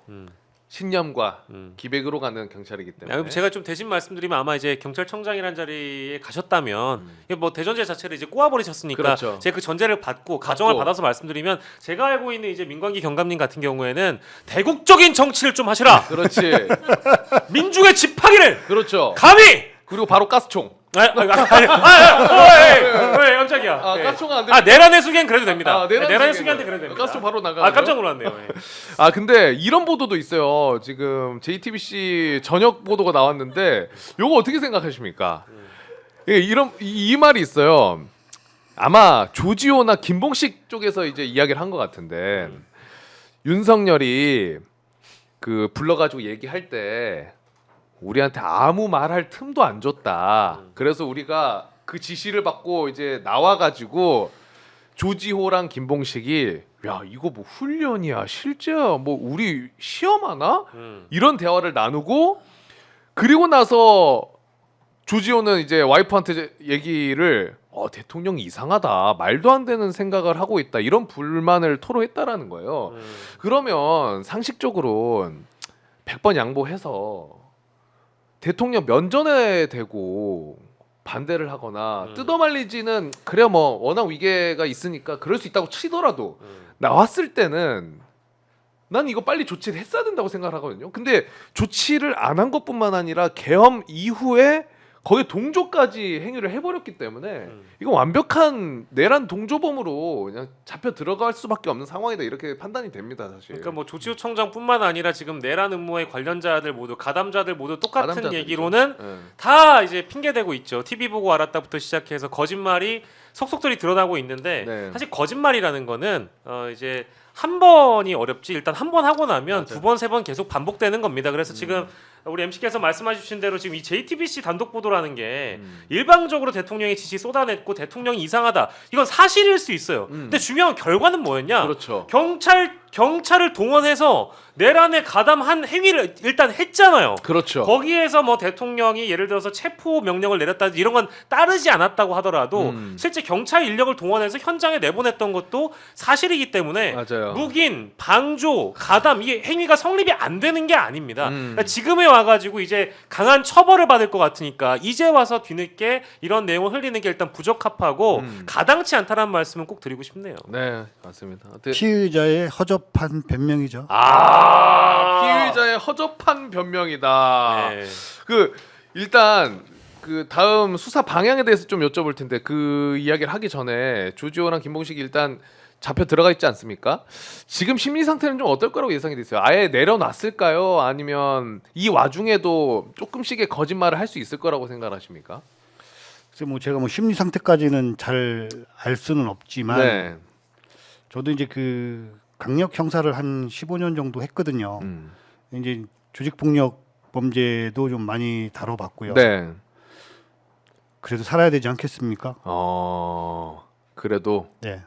신념과 기백으로 가는 경찰이기 때문에. 제가 좀 대신 말씀드리면 아마 이제 경찰청장이라는 자리에 가셨다면 이게 뭐 대전제 자체를 이제 꼬아버리셨으니까 그렇죠. 제가 그 전제를 받고 가정을 받아서 말씀드리면, 제가 알고 있는 이제 민광기 경감님 같은 경우에는 대국적인 정치를 좀 하시라. 그렇지. 민중의 지팡이를 그렇죠. 감히. 그리고 바로 가스총. 깜짝이야. 가스총은 안 됩니다. 내란의 수기엔 그래도 됩니다. 아, 내란의 수기한테 그래도 됩니다. 가스총 바로 나가. 깜짝 놀랐네요. 예. 아 근데 이런 보도도 있어요. 지금 JTBC 저녁 보도가 나왔는데 요거 어떻게 생각하십니까? 예, 이 말이 있어요. 아마 조지호나 김봉식 쪽에서 이제 이야기를 한 것 같은데 윤석열이 그 불러가지고 얘기할 때 우리한테 아무 말할 틈도 안 줬다. 그래서 우리가 그 지시를 받고 이제 나와가지고 조지호랑 김봉식이 야 이거 뭐 훈련이야 실제야 뭐 우리 시험하나 이런 대화를 나누고 그리고 나서 조지호는 이제 와이프한테 얘기를 대통령이 이상하다 말도 안 되는 생각을 하고 있다 이런 불만을 토로했다라는 거예요. 그러면 상식적으로 100번 양보해서 대통령 면전에 대고 반대를 하거나 뜯어말리지는 그래 뭐 워낙 위계가 있으니까 그럴 수 있다고 치더라도 나왔을 때는 난 이거 빨리 조치를 했어야 된다고 생각을 하거든요. 근데 조치를 안 한 것뿐만 아니라 계엄 이후에 거기에 동조까지 행위를 해버렸기 때문에 이건 완벽한 내란 동조범으로 그냥 잡혀 들어갈 수밖에 없는 상황이다 이렇게 판단이 됩니다 사실. 그러니까 뭐 조지호 청장뿐만 아니라 지금 내란 음모의 관련자들 모두 가담자들 모두 똑같은 가담자들이죠. 얘기로는 네. 다 이제 핑계 대고 있죠. TV 보고 알았다부터 시작해서 거짓말이 속속들이 드러나고 있는데 네. 사실 거짓말이라는 거는 이제 한 번이 어렵지 일단 한 번 하고 나면 두 번 세 번 계속 반복되는 겁니다. 그래서 지금 우리 MC께서 말씀하신 대로 지금 이 JTBC 단독 보도라는 게 일방적으로 대통령의 지시 쏟아냈고 대통령이 이상하다 이건 사실일 수 있어요. 근데 중요한 결과는 뭐였냐? 그렇죠. 경찰을 동원해서 내란에 가담한 행위를 일단 했잖아요. 그렇죠. 거기에서 뭐 대통령이 예를 들어서 체포 명령을 내렸다 이런 건 따르지 않았다고 하더라도 실제 경찰 인력을 동원해서 현장에 내보냈던 것도 사실이기 때문에 맞아요. 묵인, 방조, 가담 이게 행위가 성립이 안 되는 게 아닙니다. 그러니까 지금에 와가지고 이제 강한 처벌을 받을 것 같으니까 이제 와서 뒤늦게 이런 내용을 흘리는 게 일단 부적합하고 가당치 않다는 말씀은 꼭 드리고 싶네요. 네 맞습니다. 피의자의 허접한 변명이죠. 피의자의 허접한 변명이다. 네. 그 일단 그 다음 수사 방향에 대해서 좀 여쭤볼 텐데 그 이야기를 하기 전에 조지호랑 김봉식이 일단 잡혀 들어가 있지 않습니까? 지금 심리 상태는 좀 어떨 거라고 예상이 됐어요. 아예 내려놨을까요? 아니면 이 와중에도 조금씩의 거짓말을 할 수 있을 거라고 생각하십니까? 그래서 뭐 제가 뭐 심리 상태까지는 잘 알 수는 없지만 네. 저도 이제 그 강력 형사를 한 15년 정도 했거든요. 이제 조직 폭력 범죄도 좀 많이 다뤄봤고요. 네. 그래도 살아야 되지 않겠습니까? 그래도 네.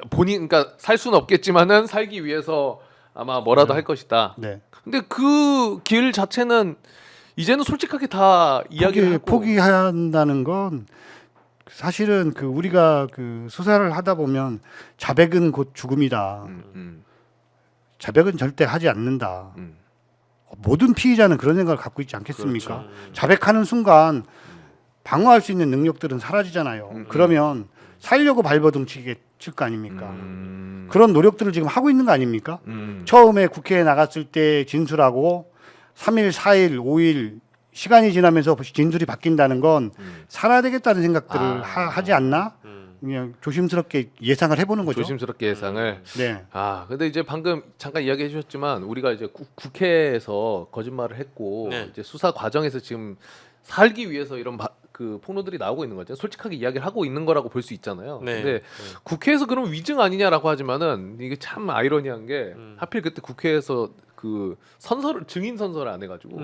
본인 그러니까 살 수는 없겠지만은 살기 위해서 아마 뭐라도 할 것이다. 네. 근데 그 길 자체는 이제는 솔직하게 다 이야기를 하고 포기한다는 건 사실은 그 우리가 그 수사를 하다 보면 자백은 곧 죽음이다. 자백은 절대 하지 않는다. 모든 피의자는 그런 생각을 갖고 있지 않겠습니까? 그렇죠. 자백하는 순간 방어할 수 있는 능력들은 사라지잖아요. 그러면 살려고 발버둥 칠 거 아닙니까? 그런 노력들을 지금 하고 있는 거 아닙니까? 처음에 국회에 나갔을 때 진술하고 3일, 4일, 5일 시간이 지나면서 진술이 바뀐다는 건 살아야 되겠다는 생각들을 하지 않나? 그냥 조심스럽게 예상을 해보는 거죠. 조심스럽게 예상을. 네. 근데 이제 방금 잠깐 이야기해 주셨지만 우리가 이제 국회에서 거짓말을 했고 네. 이제 수사 과정에서 지금 살기 위해서 이런 그 폭로들이 나오고 있는 거죠. 솔직하게 이야기를 하고 있는 거라고 볼 수 있잖아요. 네. 근데 국회에서 그럼 위증 아니냐라고 하지만은 이게 참 아이러니한 게 하필 그때 국회에서 그 증인 선서를 안 해가지고.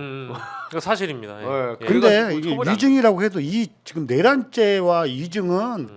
이거 사실입니다. 예. 네, 예. 근데 그래가지고 이게 처벌이 안 위증이라고 해도 이 지금 내란죄와 이증은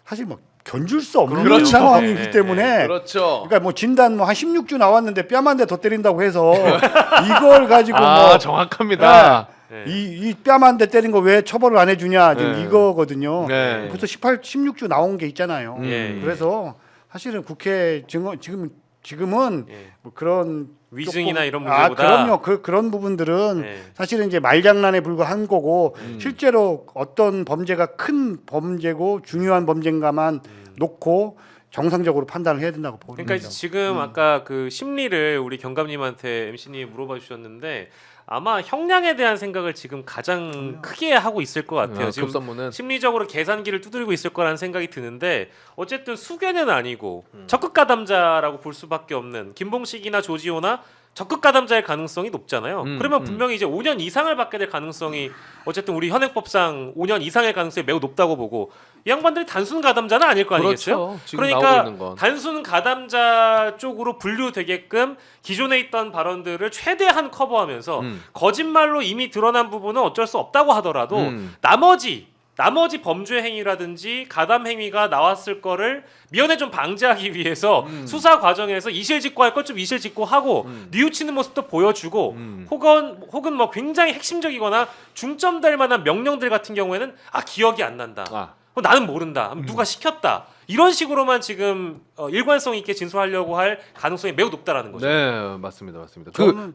사실 뭐 견줄 수 없는 그렇죠. 상황이기 네, 때문에 그렇죠. 그러니까 뭐 진단 뭐 한 16주 나왔는데 뼈 한 대 더 때린다고 해서 이걸 가지고 뭐 정확합니다. 네. 이 뺨 한 대 때린 거 왜 처벌을 안 해주냐 지금 네. 이거거든요. 네. 벌써 16주 나온 게 있잖아요. 예. 그래서 사실은 국회 지금은 예. 뭐 그런 위증이나 조금- 이런 문제보다 그럼요. 그런 부분들은 네. 사실은 이제 말장난에 불과한 거고 실제로 어떤 범죄가 큰 범죄고 중요한 범죄인가만 놓고 정상적으로 판단을 해야 된다고 봅니다. 그러니까 이제 지금 아까 그 심리를 우리 경감님한테 MC님이 물어봐 주셨는데 아마 형량에 대한 생각을 지금 가장 크게 하고 있을 것 같아요. 지금 급선무는 심리적으로 계산기를 두드리고 있을 거라는 생각이 드는데 어쨌든 수괴는 아니고 적극 가담자라고 볼 수밖에 없는 김봉식이나 조지호나 적극 가담자일 가능성이 높잖아요. 그러면 분명히 이제 5년 이상을 받게 될 가능성이 어쨌든 우리 현행법상 5년 이상의 가능성이 매우 높다고 보고 이 양반들이 단순 가담자는 아닐 거 아니겠어요? 그렇죠. 지금 나오고 있는 건. 단순 가담자 쪽으로 분류되게끔 기존에 있던 발언들을 최대한 커버하면서 거짓말로 이미 드러난 부분은 어쩔 수 없다고 하더라도 나머지 범죄 행위라든지 가담 행위가 나왔을 거를 미연에 좀 방지하기 위해서 수사 과정에서 이실직고할 것 좀 이실직고하고 뉘우치는 모습도 보여주고 혹은 뭐 굉장히 핵심적이거나 중점될 만한 명령들 같은 경우에는 기억이 안 난다. 나는 모른다. 누가 시켰다. 이런 식으로만 지금 일관성 있게 진술하려고 할 가능성이 매우 높다라는 거죠. 네, 맞습니다.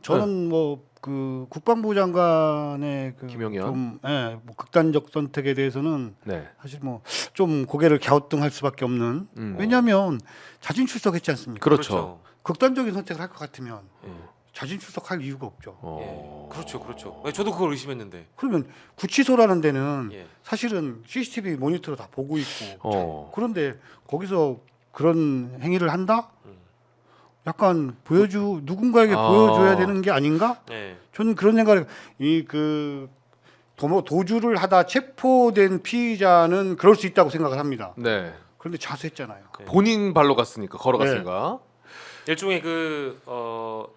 저는 뭐 그 국방부 장관의 그 김용현 뭐 극단적 선택에 대해서는 네. 사실 뭐 좀 고개를 갸우뚱할 수밖에 없는 왜냐하면 자진 출석했지 않습니까? 그렇죠. 극단적인 선택을 할 것 같으면 자진 출석할 이유가 없죠. 그렇죠. 저도 그걸 의심했는데. 그러면 구치소라는 데는 예. 사실은 CCTV 모니터로 다 보고 있고 그런데 그런데 거기서 그런 행위를 한다? 약간 누군가에게 보여줘야 되는 게 아닌가? 네. 저는 그런 생각을 도주를 하다 체포된 피의자는 그럴 수 있다고 생각을 합니다. 네. 그런데 자수했잖아요. 본인 발로 갔으니까 걸어갔으니까. 일종의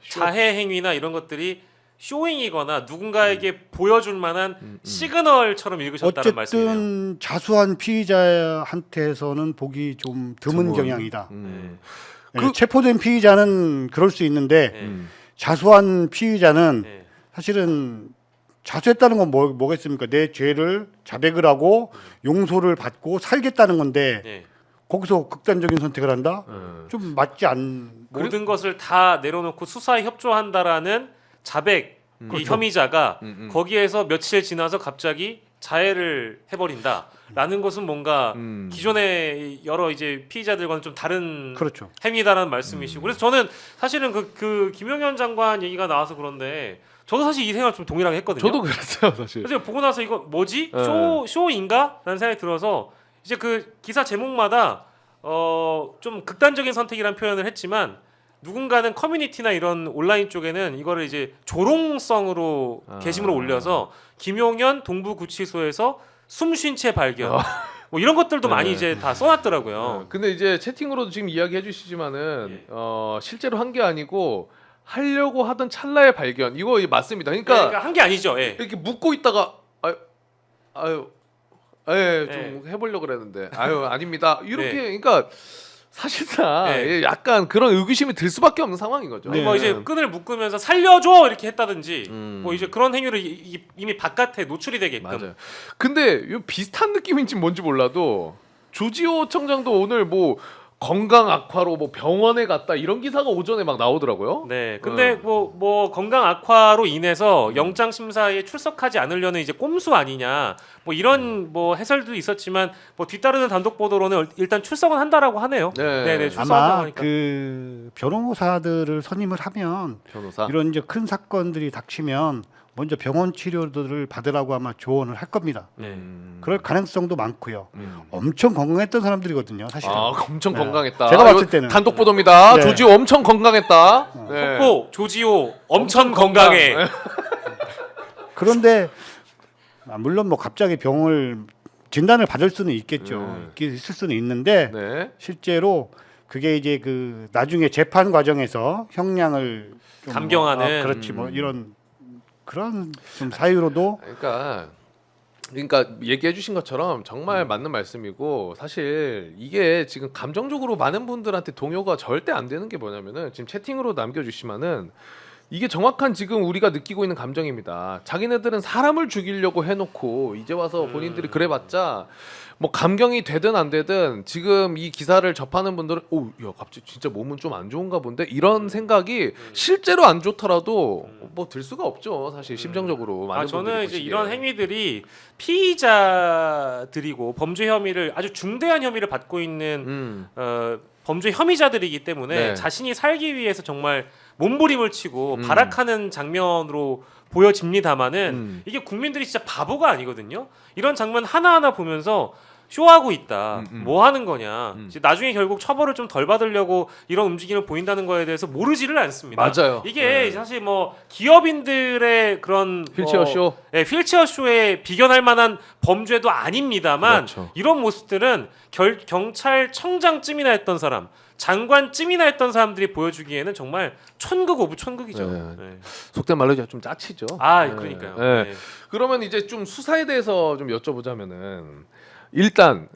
자해 행위나 이런 것들이 쇼잉이거나 누군가에게 보여줄 만한 시그널처럼 읽으셨다는 말씀이네요. 어쨌든 자수한 피의자한테서는 보기 좀 드문 경향이다. 체포된 피의자는 그럴 수 있는데 자수한 피의자는 사실은 자수했다는 건 뭐겠습니까? 내 죄를 자백을 하고 용서를 받고 살겠다는 건데 거기서 극단적인 선택을 한다? 좀 맞지 않. 모든 것을 다 내려놓고 수사에 협조한다라는 자백 이 혐의자가 거기에서 며칠 지나서 갑자기 자해를 해버린다라는 것은 뭔가 기존의 여러 이제 피의자들과는 좀 다른 그렇죠. 행위다라는 말씀이시고 그래서 저는 사실은 그 김용현 장관 얘기가 나와서 그런데 저도 사실 이 생각 좀 동일하게 했거든요. 저도 그랬어요, 사실. 그래서 보고 나서 이거 뭐지? 네. 쇼인가? 라는 생각이 들어서 이제 그 기사 제목마다 좀 극단적인 선택이라는 표현을 했지만 누군가는 커뮤니티나 이런 온라인 쪽에는 이거를 이제 조롱성으로 게시물을 올려서 김용현 동부구치소에서 숨쉰 채 발견 뭐 이런 것들도 많이 이제 다 써놨더라고요. 근데 이제 채팅으로도 지금 이야기해 주시지만은 실제로 한 게 아니고 하려고 하던 찰나의 발견 이거 맞습니다. 그러니까 한 게 아니죠. 예. 이렇게 묻고 있다가 좀 해보려고 그랬는데 아닙니다. 이렇게 그러니까 사실상 약간 그런 의구심이 들 수밖에 없는 상황인 거죠. 뭐 이제 끈을 묶으면서 살려줘 이렇게 했다든지 뭐 이제 그런 행위를 이미 바깥에 노출이 되게끔. 맞아요. 근데 이 비슷한 느낌인지 뭔지 몰라도 조지호 청장도 오늘 뭐 건강 악화로 뭐 병원에 갔다 이런 기사가 오전에 막 나오더라고요. 네. 근데 뭐 건강 악화로 인해서 영장 심사에 출석하지 않으려는 이제 꼼수 아니냐. 뭐 이런 뭐 해설도 있었지만 뭐 뒤따르는 단독 보도로는 일단 출석은 한다라고 하네요. 네, 출석한다고 아마 하니까. 그 변호사들을 선임을 하면 변호사. 이런 이제 큰 사건들이 닥치면 먼저 병원 치료들을 받으라고 아마 조언을 할 겁니다. 그럴 가능성도 많고요. 엄청 건강했던 사람들이거든요, 사실은. 엄청 건강했다. 제가 봤을 때는 단독 보도입니다. 네. 조지호 엄청 건강했다. 네. 속보 조지호 엄청 건강해. 그런데 물론 뭐 갑자기 병을 진단을 받을 수는 있겠죠. 있을 수는 있는데 네. 실제로 그게 이제 그 나중에 재판 과정에서 형량을 좀 감경하는 그렇지 뭐 이런 그런 좀 사유로도 그러니까 얘기해 주신 것처럼 정말 맞는 말씀이고 사실 이게 지금 감정적으로 많은 분들한테 동요가 절대 안 되는 게 뭐냐면은 지금 채팅으로 남겨주시면은 이게 정확한 지금 우리가 느끼고 있는 감정입니다. 자기네들은 사람을 죽이려고 해놓고 이제 와서 본인들이 그래봤자 뭐 감경이 되든 안 되든 지금 이 기사를 접하는 분들은 야 갑자기 진짜 몸은 좀 안 좋은가 본데 이런 생각이 실제로 안 좋더라도 뭐 들 수가 없죠. 사실 심정적으로 많은 저는 분들이 이제 보시기에. 이런 행위들이 피의자들이고 범죄 혐의를 아주 중대한 혐의를 받고 있는 범죄 혐의자들이기 때문에 네. 자신이 살기 위해서 정말 몸부림을 치고 발악하는 장면으로 보여집니다만은 이게 국민들이 진짜 바보가 아니거든요. 이런 장면 하나하나 보면서 쇼하고 있다. 뭐 하는 거냐. 이제 나중에 결국 처벌을 좀 덜 받으려고 이런 움직임을 보인다는 거에 대해서 모르지를 않습니다. 맞아요. 이게 사실 뭐 기업인들의 그런 휠체어 쇼? 휠체어 쇼에 비견할 만한 범죄도 아닙니다만 그렇죠. 이런 모습들은 경찰청장쯤이나 했던 사람, 장관쯤이나 했던 사람들이 보여주기에는 정말 천극 오브 천극이죠. 네. 네. 속된 말로 좀 짜치죠. 아, 네. 그러니까요. 네. 네. 그러면 이제 좀 수사에 대해서 좀 여쭤보자면은 일단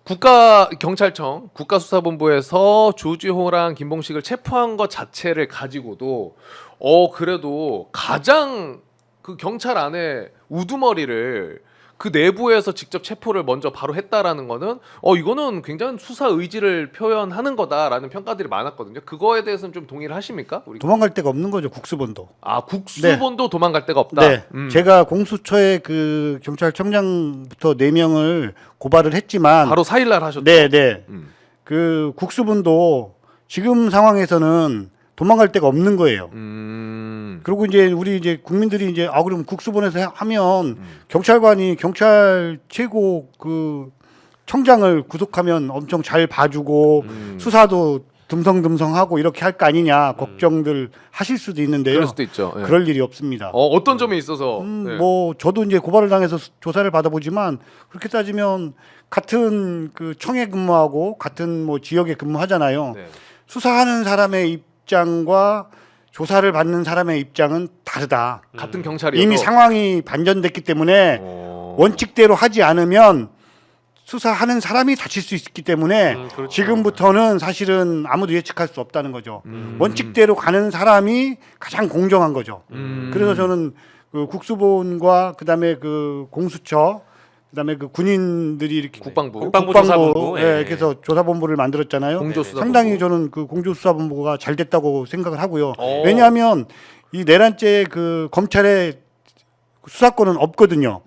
국가경찰청 국가수사본부에서 조지호랑 김봉식을 체포한 것 자체를 가지고도 그래도 가장 그 경찰 안에 우두머리를 그 내부에서 직접 체포를 먼저 바로 했다라는 거는 이거는 굉장히 수사 의지를 표현하는 거다라는 평가들이 많았거든요. 그거에 대해서는 좀 동의를 하십니까? 우리 도망갈 데가 없는 거죠, 국수본도. 국수본도 도망갈 데가 없다. 네, 제가 공수처에 그 경찰청장부터 4명을 고발을 했지만 바로 4일날 하셨죠. 네, 네. 그 국수본도 지금 상황에서는 도망갈 데가 없는 거예요. 그리고 이제 우리 이제 국민들이 이제 그럼 국수본에서 하면 경찰관이 경찰 최고 그 청장을 구속하면 엄청 잘 봐주고 수사도 듬성듬성하고 이렇게 할 거 아니냐 걱정들 하실 수도 있는데요. 그럴 수도 있죠. 예. 그럴 일이 없습니다. 어떤 점에 있어서 네. 뭐 저도 이제 고발을 당해서 조사를 받아보지만 그렇게 따지면 같은 그 청에 근무하고 같은 뭐 지역에 근무하잖아요. 네. 수사하는 사람의 입장과 조사를 받는 사람의 입장은 다르다. 같은 경찰이어도 이미 상황이 반전됐기 때문에 어. 원칙대로 하지 않으면 수사하는 사람이 다칠 수 있기 때문에 그렇죠. 지금부터는 사실은 아무도 예측할 수 없다는 거죠. 원칙대로 가는 사람이 가장 공정한 거죠. 그래서 저는 그 국수본과 그다음에 그 공수처 그다음에 그 군인들이 이렇게 국방부 조사본부. 예, 예. 그래서 조사본부를 만들었잖아요. 공조수사본부. 상당히 저는 그 공조수사본부가 잘 됐다고 생각을 하고요. 오. 왜냐하면 이 내란죄 그 검찰의 수사권은 없거든요.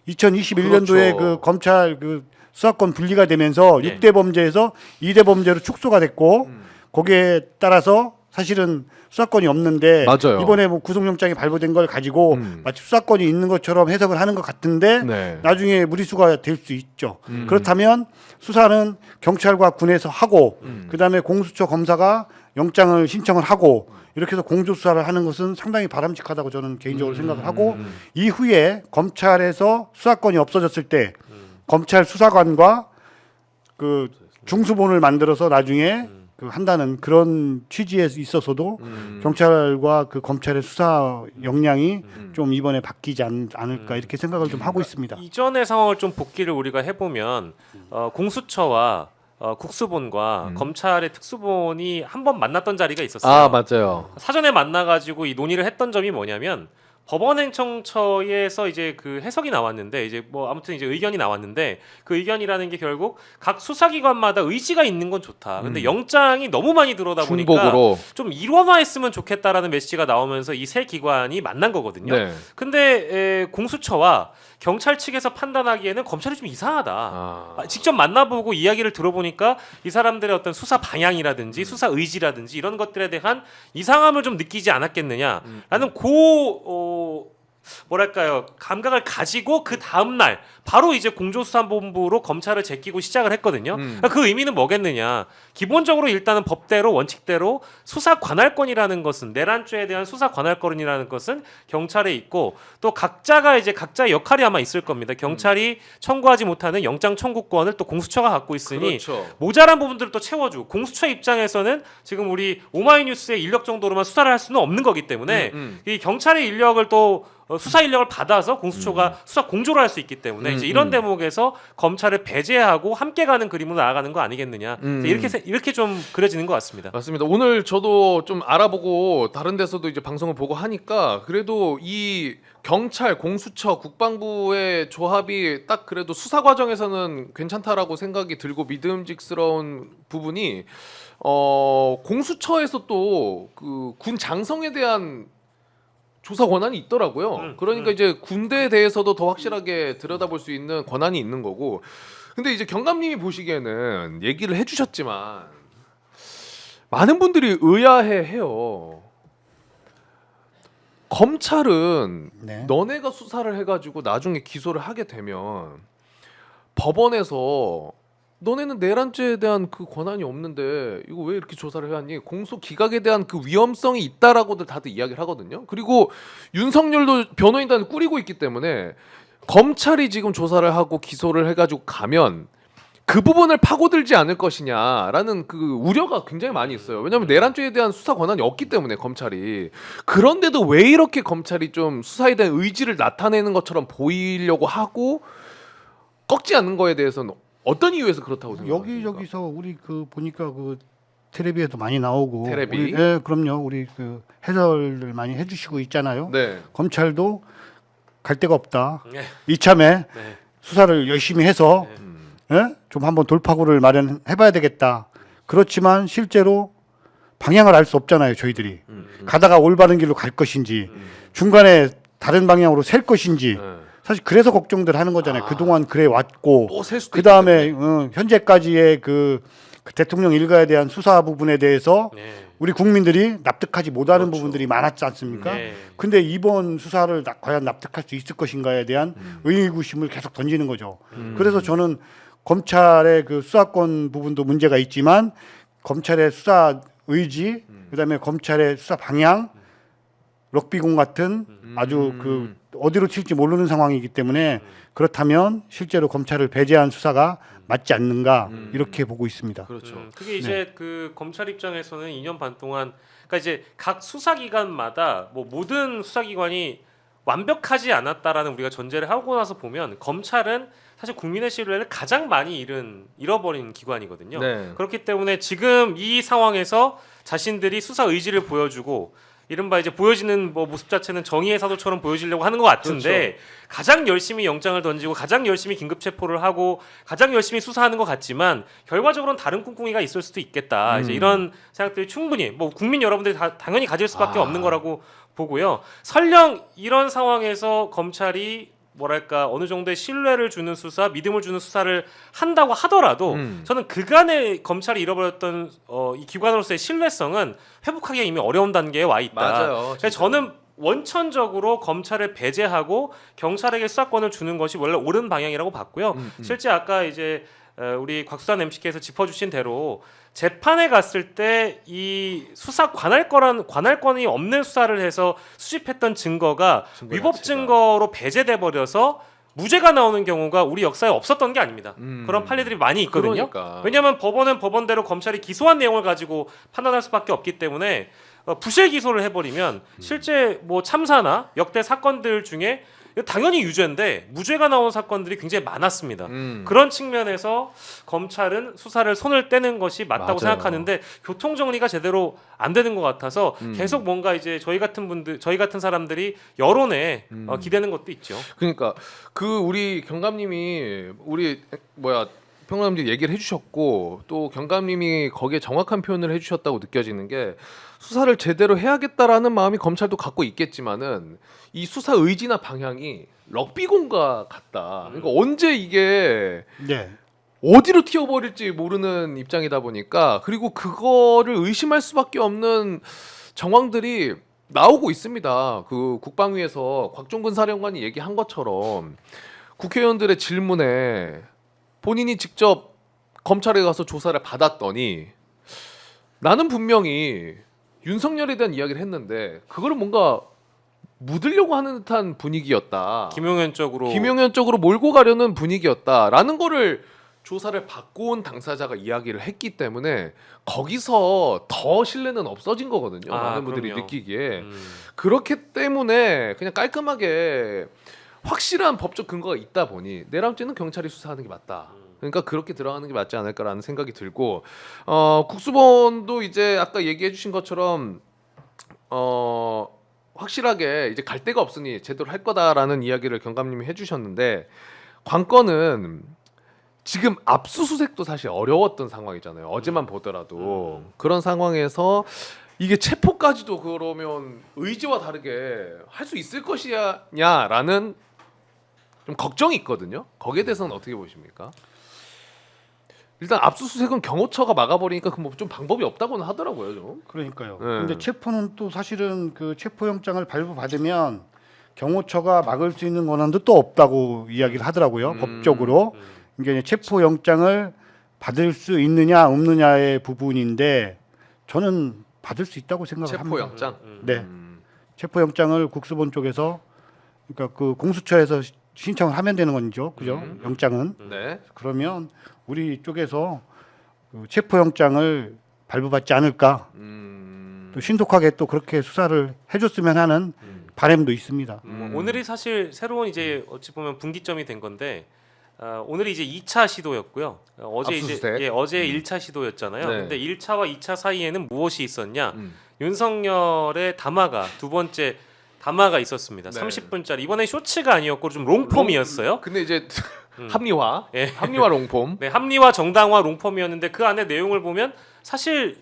2021년도에 그렇죠. 그 검찰 그 수사권 분리가 되면서 예. 6대 범죄에서 2대 범죄로 축소가 됐고 거기에 따라서 사실은 수사권이 없는데 맞아요. 이번에 뭐 구속영장이 발부된 걸 가지고 마치 수사권이 있는 것처럼 해석을 하는 것 같은데 네. 나중에 무리수가 될 수 있죠. 그렇다면 수사는 경찰과 군에서 하고 그다음에 공수처 검사가 영장을 신청을 하고 이렇게 해서 공조수사를 하는 것은 상당히 바람직하다고 저는 개인적으로 생각을 하고 이후에 검찰에서 수사권이 없어졌을 때 검찰 수사관과 그 중수본을 만들어서 나중에 그 한다는 그런 취지에 있어서도 경찰과 그 검찰의 수사 역량이 좀 이번에 바뀌지 않을까 이렇게 생각을 좀 하고 있습니다. 이전의 상황을 좀 복기를 우리가 해보면 공수처와 국수본과 검찰의 특수본이 한 번 만났던 자리가 있었어요. 맞아요. 사전에 만나가지고 이 논의를 했던 점이 뭐냐면 법원행정처에서 이제 그 해석이 나왔는데 이제 뭐 아무튼 이제 의견이 나왔는데 그 의견이라는 게 결국 각 수사기관마다 의지가 있는 건 좋다. 근데 영장이 너무 많이 들어오다 보니까 중복으로 좀 일원화했으면 좋겠다라는 메시지가 나오면서 이 세 기관이 만난 거거든요. 네. 근데 공수처와 경찰 측에서 판단하기에는 검찰이 좀 이상하다. 직접 만나보고 이야기를 들어보니까 이 사람들의 어떤 수사 방향이라든지 수사 의지라든지 이런 것들에 대한 이상함을 좀 느끼지 않았겠느냐라는 뭐랄까요 감각을 가지고 그 다음 날 바로 이제 공조수사본부로 검찰을 제끼고 시작을 했거든요. 그러니까 그 의미는 뭐겠느냐? 기본적으로 일단은 법대로 원칙대로 수사 관할권이라는 것은 내란죄에 대한 수사 관할권이라는 것은 경찰에 있고 또 각자가 이제 각자의 역할이 아마 있을 겁니다. 경찰이 청구하지 못하는 영장 청구권을 또 공수처가 갖고 있으니 그렇죠. 모자란 부분들을 또 채워주고 공수처 입장에서는 지금 우리 오마이뉴스의 인력 정도로만 수사를 할 수는 없는 거기 때문에 이 경찰의 인력을 또 수사 인력을 받아서 공수처가 수사 공조를 할 수 있기 때문에 이제 이런 대목에서 검찰을 배제하고 함께 가는 그림으로 나아가는 거 아니겠느냐 이렇게 좀 그려지는 것 같습니다. 맞습니다. 오늘 저도 좀 알아보고 다른 데서도 이제 방송을 보고 하니까 그래도 이 경찰, 공수처, 국방부의 조합이 딱 그래도 수사 과정에서는 괜찮다라고 생각이 들고 믿음직스러운 부분이 공수처에서 또 그 군 장성에 대한 조사 권한이 있더라고요. 그러니까 이제 군대에 대해서도 더 확실하게 들여다볼 수 있는 권한이 있는 거고. 근데 이제 경감님이 보시기에는 얘기를 해주셨지만 많은 분들이 의아해해요. 검찰은 네. 너네가 수사를 해가지고 나중에 기소를 하게 되면 법원에서 너네는 내란죄에 대한 그 권한이 없는데 이거 왜 이렇게 조사를 해왔니? 공소 기각에 대한 그 위험성이 있다라고들 다들 이야기를 하거든요. 그리고 윤석열도 변호인단을 꾸리고 있기 때문에 검찰이 지금 조사를 하고 기소를 해가지고 가면 그 부분을 파고들지 않을 것이냐라는 그 우려가 굉장히 많이 있어요. 왜냐하면 내란죄에 대한 수사 권한이 없기 때문에 검찰이. 그런데도 왜 이렇게 검찰이 좀 수사에 대한 의지를 나타내는 것처럼 보이려고 하고 꺾지 않는 거에 대해서는 어떤 이유에서 그렇다고 생각하십니까? 여기저기서 우리 그 보니까 그 텔레비에도 많이 나오고 텔레비? 우리, 네, 그럼요. 우리 그 해설을 많이 해주시고 있잖아요. 네. 검찰도 갈 데가 없다. 네. 이참에 네. 수사를 열심히 해서 예? 좀 한번 돌파구를 마련해봐야 되겠다. 그렇지만 실제로 방향을 알 수 없잖아요. 저희들이 가다가 올바른 길로 갈 것인지 중간에 다른 방향으로 셀 것인지 네. 사실 그래서 걱정들 하는 거잖아요. 그동안 그래 왔고 또 셀 수도 그 다음에 현재까지의 그 대통령 일가에 대한 수사 부분에 대해서 네. 우리 국민들이 납득하지 못하는 그렇죠. 부분들이 많았지 않습니까? 네. 근데 이번 수사를 과연 납득할 수 있을 것인가에 대한 의구심을 계속 던지는 거죠. 그래서 저는 검찰의 그 수사권 부분도 문제가 있지만 검찰의 수사 의지, 그다음에 검찰의 수사 방향, 럭비공 같은 아주 그 어디로 튈지 모르는 상황이기 때문에 그렇다면 실제로 검찰을 배제한 수사가 맞지 않는가 이렇게 보고 있습니다. 그렇죠. 그게 이제 그 검찰 입장에서는 2년 반 동안 그러니까 이제 각 수사기관마다 뭐 모든 수사기관이 완벽하지 않았다라는 우리가 전제를 하고 나서 보면 검찰은 사실 국민의 신뢰를 가장 많이 잃어버린 기관이거든요. 네. 그렇기 때문에 지금 이 상황에서 자신들이 수사 의지를 보여주고 이른바 이제 보여지는 뭐 모습 자체는 정의의 사도처럼 보여지려고 하는 것 같은데 가장 열심히 영장을 던지고 가장 열심히 긴급 체포를 하고 가장 열심히 수사하는 것 같지만 결과적으로는 다른 꿍꿍이가 있을 수도 있겠다. 이제 이런 생각들이 충분히 뭐 국민 여러분들이 다 당연히 가질 수밖에 없는 거라고 보고요. 설령 이런 상황에서 검찰이 뭐랄까 어느 정도의 신뢰를 주는 수사, 믿음을 주는 수사를 한다고 하더라도 저는 그간의 검찰이 잃어버렸던 이 기관으로서의 신뢰성은 회복하기 이미 어려운 단계에 와 있다. 맞아요. 그래서 저는 원천적으로 검찰을 배제하고 경찰에게 수사권을 주는 것이 원래 옳은 방향이라고 봤고요. 실제 아까 이제 우리 곽수산 MC께서 짚어주신 대로 재판에 갔을 때 이 수사 관할권이 없는 수사를 해서 수집했던 증거가 위법 자체가. 증거로 배제돼 버려서 무죄가 나오는 경우가 우리 역사에 없었던 게 아닙니다. 그런 판례들이 많이 있거든요. 그러니까. 왜냐하면 법원은 법원대로 검찰이 기소한 내용을 가지고 판단할 수밖에 없기 때문에 부실 기소를 해버리면 실제 뭐 참사나 역대 사건들 중에 당연히 유죄인데 무죄가 나온 사건들이 굉장히 많았습니다. 그런 측면에서 검찰은 수사를 손을 떼는 것이 맞다고 맞아요. 생각하는데 교통 정리가 제대로 안 되는 것 같아서 계속 뭔가 이제 저희 같은 사람들이 여론에 기대는 것도 있죠. 그러니까 그 우리 경감님이 우리 평론가님들 얘기를 해주셨고 또 경감님이 거기에 정확한 표현을 해주셨다고 느껴지는 게 수사를 제대로 해야겠다라는 마음이 검찰도 갖고 있겠지만은 이 수사 의지나 방향이 럭비공과 같다. 그러니까 언제 이게 네. 어디로 튀어버릴지 모르는 입장이다 보니까 그리고 그거를 의심할 수밖에 없는 정황들이 나오고 있습니다. 그 국방위에서 곽종근 사령관이 얘기한 것처럼 국회의원들의 질문에 본인이 직접 검찰에 가서 조사를 받았더니 나는 분명히 윤석열에 대한 이야기를 했는데 그거를 뭔가 묻으려고 하는 듯한 분위기였다. 김용현 쪽으로 몰고 가려는 분위기였다라는 거를 조사를 받고 온 당사자가 이야기를 했기 때문에 거기서 더 신뢰는 없어진 거거든요. 많은 분들이 그럼요. 느끼기에. 그렇기 때문에 그냥 깔끔하게 확실한 법적 근거가 있다 보니 내란죄는 경찰이 수사하는 게 맞다. 그러니까 그렇게 들어가는 게 맞지 않을까라는 생각이 들고 국수본도 이제 아까 얘기해 주신 것처럼 확실하게 이제 갈 데가 없으니 제대로 할 거다라는 이야기를 경감님이 해주셨는데 관건은 지금 압수수색도 사실 어려웠던 상황이잖아요. 어제만 보더라도 그런 상황에서 이게 체포까지도 그러면 의지와 다르게 할 수 있을 것이냐라는 좀 걱정이 있거든요. 거기에 대해서는 어떻게 보십니까? 일단 압수수색은 경호처가 막아버리니까 그 뭐 좀 방법이 없다고는 하더라고요 좀. 그러니까요. 네. 근데 체포는 또 사실은 그 체포영장을 발부받으면 경호처가 막을 수 있는 권한도 또 없다고 이야기를 하더라고요. 법적으로. 그러니까 체포영장을 받을 수 있느냐 없느냐의 부분인데 저는 받을 수 있다고 생각을 합니다. 체포영장. 네. 체포영장을 국수본 쪽에서 그러니까 그 공수처에서 신청을 하면 되는 거죠. 그죠? 영장은. 네. 그러면 우리 쪽에서 그 체포영장을 발부받지 않을까. 또 신속하게 또 그렇게 수사를 해줬으면 하는 바람도 있습니다. 오늘이 사실 새로운 이제 어찌 보면 분기점이 된 건데 오늘이 이제 2차 시도였고요. 어제 압수수색. 이제 어제 1차 시도였잖아요. 네. 근데 1차와 2차 사이에는 무엇이 있었냐? 윤석열의 담화가 두 번째 담화가 있었습니다. 네. 30분짜리. 이번엔 쇼츠가 아니었고 좀 롱폼이었어요. 근데 이제 합리화, 예. 합리화 롱폼. 네, 합리화 정당화 롱폼이었는데 그 안에 내용을 보면 사실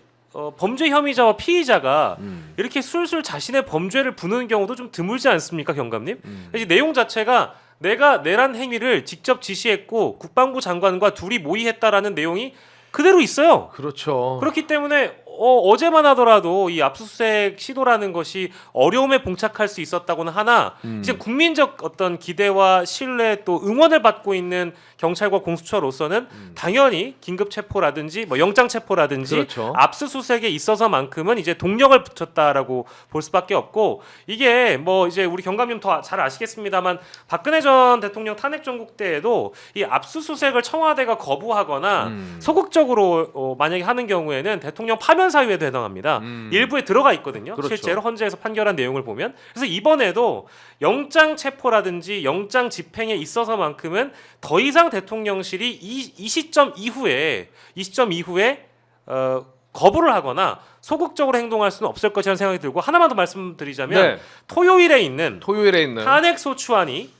범죄 혐의자와 피의자가 이렇게 술술 자신의 범죄를 부는 경우도 좀 드물지 않습니까, 경감님? 이 내용 자체가 내가 내란 행위를 직접 지시했고 국방부 장관과 둘이 모의했다라는 내용이 그대로 있어요. 그렇죠. 그렇기 때문에 어제만 하더라도 이 압수수색 시도라는 것이 어려움에 봉착할 수 있었다고는 하나 이제 국민적 어떤 기대와 신뢰 또 응원을 받고 있는 경찰과 공수처로서는 당연히 긴급 체포라든지 뭐 영장 체포라든지 그렇죠. 압수수색에 있어서만큼은 이제 동력을 붙였다라고 볼 수밖에 없고 이게 뭐 이제 우리 경감님 더 잘 아시겠습니다만 박근혜 전 대통령 탄핵 정국 때에도 이 압수수색을 청와대가 거부하거나 소극적으로 만약에 하는 경우에는 대통령 파면 사유에도 해당합니다. 일부에 들어가 있거든요. 그렇죠. 실제로 헌재에서 판결한 내용을 보면 그래서 이번에도 영장 체포라든지 영장 집행에 있어서만큼은 더 이상 대통령실이 이 시점 이후에 거부를 하거나 소극적으로 행동할 수는 없을 것이라는 생각이 들고 하나만 더 말씀드리자면 네. 토요일에 있는 있는 탄핵 소추안이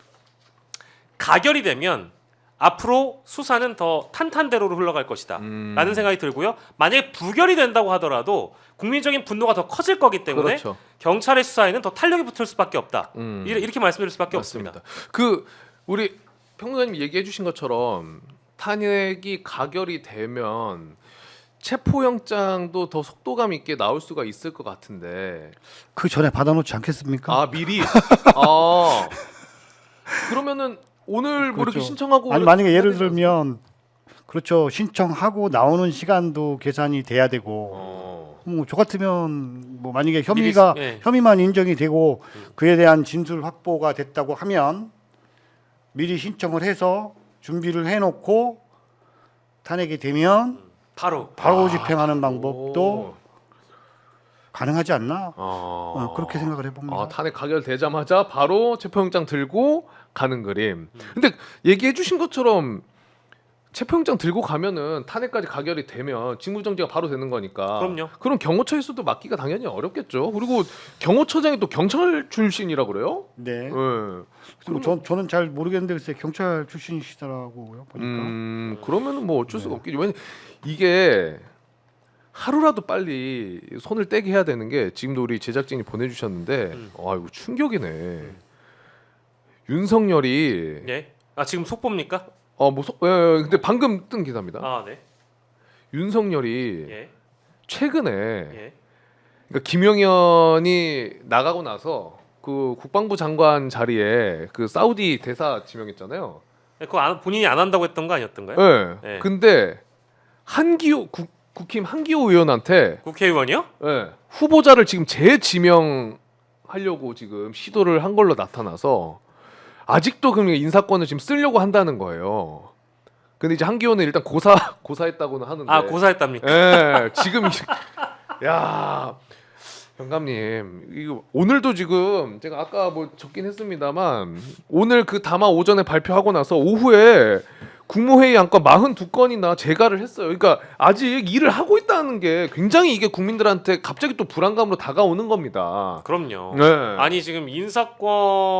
가결이 되면 앞으로 수사는 더 탄탄대로로 흘러갈 것이다 라는 생각이 들고요. 만약에 부결이 된다고 하더라도 국민적인 분노가 더 커질 거기 때문에 그렇죠. 경찰의 수사에는 더 탄력이 붙을 수밖에 없다. 음. 이렇게 말씀드릴 수밖에 맞습니다. 없습니다. 그 우리 평론가님 얘기해 주신 것처럼 탄핵이 가결이 되면 체포영장도 더 속도감 있게 나올 수가 있을 것 같은데 그 전에 받아놓지 않겠습니까? 아 미리 아 그러면은 오늘 뭐 이렇게 그렇죠. 신청하고 아니 만약에 예를 들면 그렇죠 신청하고 나오는 시간도 계산이 돼야 되고 뭐 저 같으면 뭐 만약에 혐의가 예. 혐의만 인정이 되고 그에 대한 진술 확보가 됐다고 하면 미리 신청을 해서 준비를 해놓고 탄핵이 되면 바로 집행하는 방법도 가능하지 않나 그렇게 생각을 해봅니다. 탄핵 가결되자마자 바로 체포영장 들고 가는 그림. 근데 얘기해 주신 것처럼 체포영장 들고 가면은 탄핵까지 가결이 되면 직무정지가 바로 되는 거니까. 그럼요. 그럼 경호처에서도 맡기가 당연히 어렵겠죠. 그리고 경호처장이 또 경찰 출신이라 그래요? 네. 네. 그리고 저는 잘 모르겠는데 글쎄 경찰 출신이시더라고요 보니까. 그러면은 뭐 어쩔 수가 없겠죠. 왜냐 이게 하루라도 빨리 손을 떼게 해야 되는 게 지금도 우리 제작진이 보내주셨는데 이거 충격이네. 윤석열이 예. 아 지금 속보입니까? 근데 방금 뜬 기사입니다. 아 네. 윤석열이 예. 최근에 예. 그러니까 김영현이 나가고 나서 그 국방부 장관 자리에 그 사우디 대사 지명했잖아요. 그거 본인이 안 한다고 했던 거 아니었던가요? 네. 네. 근데 국힘 한기호 의원한테 국회의원이요? 후보자를 지금 재지명하려고 지금 시도를 한 걸로 나타나서 아직도 그럼 인사권을 지금 쓰려고 한다는 거예요. 근데 이제 한기호는 일단 고사했다고는 하는데. 아 고사했답니까? 예, 지금 야 영감님 이거 오늘도 지금 제가 아까 뭐 적긴 했습니다만 오늘 그 담화 오전에 발표하고 나서 오후에 국무회의 안건 42건이나 재가를 했어요. 그러니까 아직 일을 하고 있다는 게 굉장히 이게 국민들한테 갑자기 또 불안감으로 다가오는 겁니다. 그럼요. 네. 아니 지금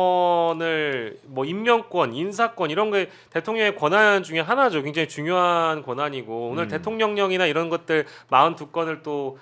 인사권을 뭐 임명권, 인사권 이런 게 대통령의 권한 중에 하나죠. 굉장히 중요한 권한이고 오늘 대통령령이나 이런 것들 42건을 또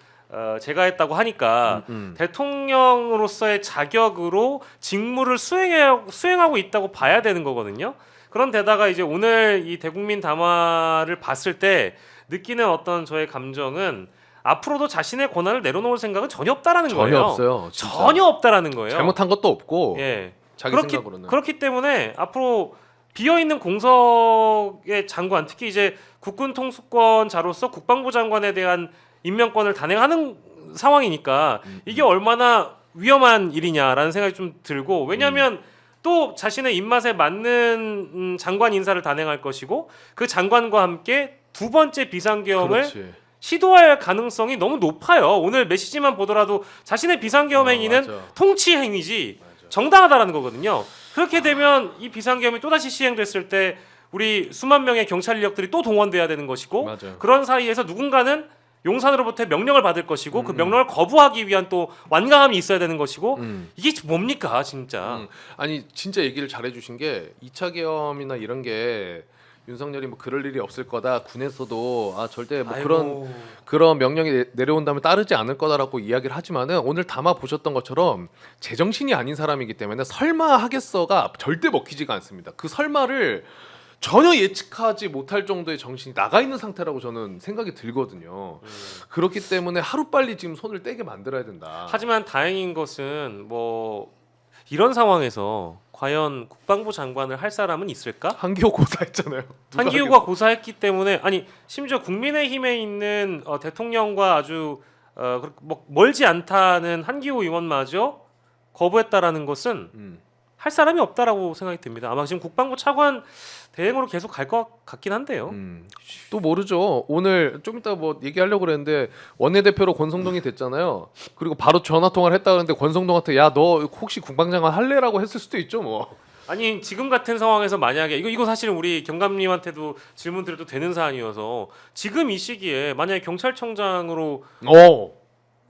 제가했다고 하니까 대통령으로서의 자격으로 직무를 수행하고 있다고 봐야 되는 거거든요. 그런 데다가 이제 오늘 이 대국민 담화를 봤을 때 느끼는 어떤 저의 감정은 앞으로도 자신의 권한을 내려놓을 생각은 전혀 없다라는 거예요. 전혀 없어요. 진짜. 전혀 없다라는 거예요. 잘못한 것도 없고 예. 자기 생각으로는. 그렇기 때문에 앞으로 비어 있는 공석의 장관, 특히 이제 국군 통수권자로서 국방부 장관에 대한 임명권을 단행하는 상황이니까 이게 얼마나 위험한 일이냐라는 생각이 좀 들고, 왜냐하면 또 자신의 입맛에 맞는 장관 인사를 단행할 것이고 그 장관과 함께 두 번째 비상계엄을 그렇지. 시도할 가능성이 너무 높아요. 오늘 메시지만 보더라도 자신의 비상계엄 행위는 맞아. 통치 행위지 정당하다라는 거거든요. 그렇게 되면 이 비상계엄이 또다시 시행됐을 때 우리 수만 명의 경찰 인력들이 또 동원돼야 되는 것이고, 맞아요. 그런 사이에서 누군가는 용산으로부터 명령을 받을 것이고 그 명령을 거부하기 위한 또 완강함이 있어야 되는 것이고, 이게 뭡니까 진짜. 아니 진짜 얘기를 잘해주신 게 2차 계엄이나 이런 게 윤석열이 뭐 그럴 일이 없을 거다, 군에서도 절대 뭐 그런 명령이 내려온다면 따르지 않을 거다라고 이야기를 하지만은 오늘 담아 보셨던 것처럼 제정신이 아닌 사람이기 때문에 설마 하겠어가 절대 먹히지가 않습니다. 그 설마를 전혀 예측하지 못할 정도의 정신이 나가 있는 상태라고 저는 생각이 들거든요. 그렇기 때문에 하루빨리 지금 손을 떼게 만들어야 된다. 하지만 다행인 것은 뭐 이런 상황에서 과연 국방부 장관을 할 사람은 있을까? 한기호 고사했잖아요. 누가 한기호가 고사했기 때문에, 아니 심지어 국민의힘에 있는 대통령과 아주 뭐 멀지 않다는 한기호 의원마저 거부했다라는 것은 할 사람이 없다라고 생각이 듭니다. 아마 지금 국방부 차관 대행으로 계속 갈 것 같긴 한데요. 또 모르죠. 오늘 좀 이따 뭐 얘기하려고 그랬는데 원내대표로 권성동이 됐잖아요. 그리고 바로 전화 통화를 했다 그러는데 권성동한테 야 너 혹시 국방장관 할래라고 했을 수도 있죠 뭐. 아니 지금 같은 상황에서 만약에 이거 사실은 우리 경감님한테도 질문 드려도 되는 사안이어서, 지금 이 시기에 만약에 경찰청장으로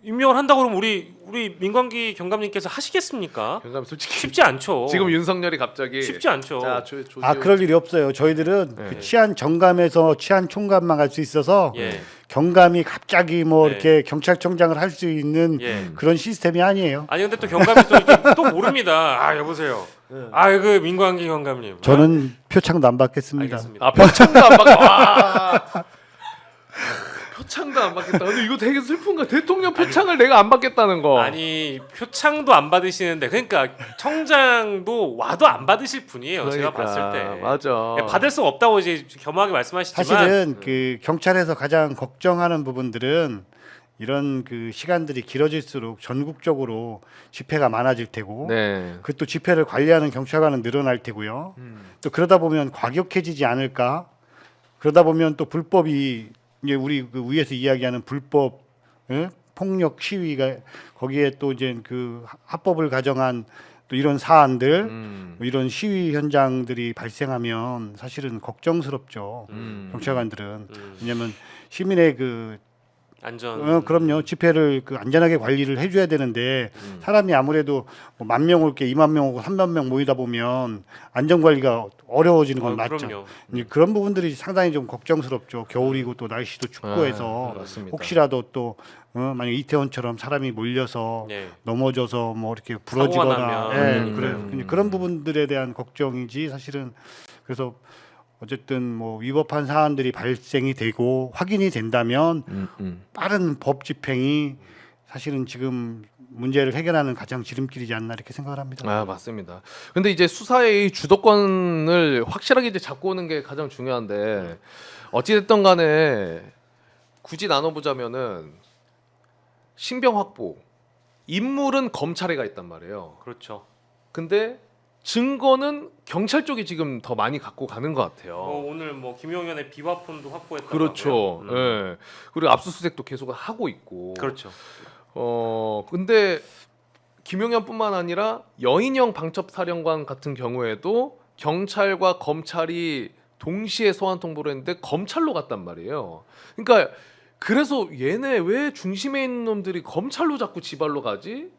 임명을 한다고 그러면 우리 민광기 경감님께서 하시겠습니까? 경감 솔직히 쉽지 않죠. 지금 윤석열이 갑자기 쉽지 않죠. 자, 그럴 일이 없어요. 저희들은 네. 그 치안 정감에서 치안 총감만 갈 수 있어서 예. 경감이 갑자기 뭐 네. 이렇게 경찰청장을 할 수 있는 예. 그런 시스템이 아니에요. 아니 근데 또 경감이 또 이렇게 또 모릅니다. 아 여보세요. 그 민광기 경감님. 저는 표창도 안 받겠습니다. 알겠습니다. 표창도 안 받겠다. 표창도 안 받겠다. 근데 이거 되게 슬픈 거야. 대통령 표창을 내가 안 받겠다는 거. 아니 표창도 안 받으시는데, 그러니까 청장도 와도 안 받으실 분이에요. 제가 봤을 때. 맞아. 받을 수 없다고 이제 겸하게 말씀하시지만, 사실은 그 경찰에서 가장 걱정하는 부분들은 이런 그 시간들이 길어질수록 전국적으로 집회가 많아질 테고, 네. 그 또 집회를 관리하는 경찰관은 늘어날 테고요. 또 그러다 보면 과격해지지 않을까? 그러다 보면 또 불법이 이제 우리 그 위에서 이야기하는 불법 폭력 시위가 거기에 또 이제 그 합법을 가정한 또 이런 사안들, 뭐 이런 시위 현장들이 발생하면 사실은 걱정스럽죠. 경찰관들은. 왜냐하면 시민의 그 안전. 그럼요. 집회를 그 안전하게 관리를 해줘야 되는데 사람이 아무래도 뭐 10,000명 올 게 20,000명 오고 30,000명 모이다 보면 안전 관리가 어려워지는 건 맞죠. 그럼요. 이제 그런 부분들이 상당히 좀 걱정스럽죠. 겨울이고 또 날씨도 춥고 해서 맞습니다. 혹시라도 또 만약 이태원처럼 사람이 몰려서 예. 넘어져서 뭐 이렇게 사고가 부러지거나 나면. 그래 그런 부분들에 대한 걱정이지 사실은. 그래서 어쨌든 뭐 위법한 사안들이 발생이 되고 확인이 된다면 빠른 법 집행이 사실은 지금 문제를 해결하는 가장 지름길이지 않나 이렇게 생각을 합니다. 맞습니다. 근데 이제 수사의 주도권을 확실하게 이제 잡고 오는 게 가장 중요한데, 어찌 됐든 간에 굳이 나눠보자면은 신병 확보, 인물은 검찰에 가 있단 말이에요. 그렇죠. 근데 증거는 경찰 쪽이 지금 더 많이 갖고 가는 것 같아요. 오늘 뭐 김용현의 비화폰도 확보했다고 그렇죠. 하고요. 예. 그리고 압수수색도 계속 하고 있고. 그렇죠. 근데 김용현뿐만 아니라 여인영 방첩사령관 같은 경우에도 경찰과 검찰이 동시에 소환 통보를 했는데 검찰로 갔단 말이에요. 그러니까 그래서 얘네 왜 중심에 있는 놈들이 검찰로 자꾸 지발로 가지?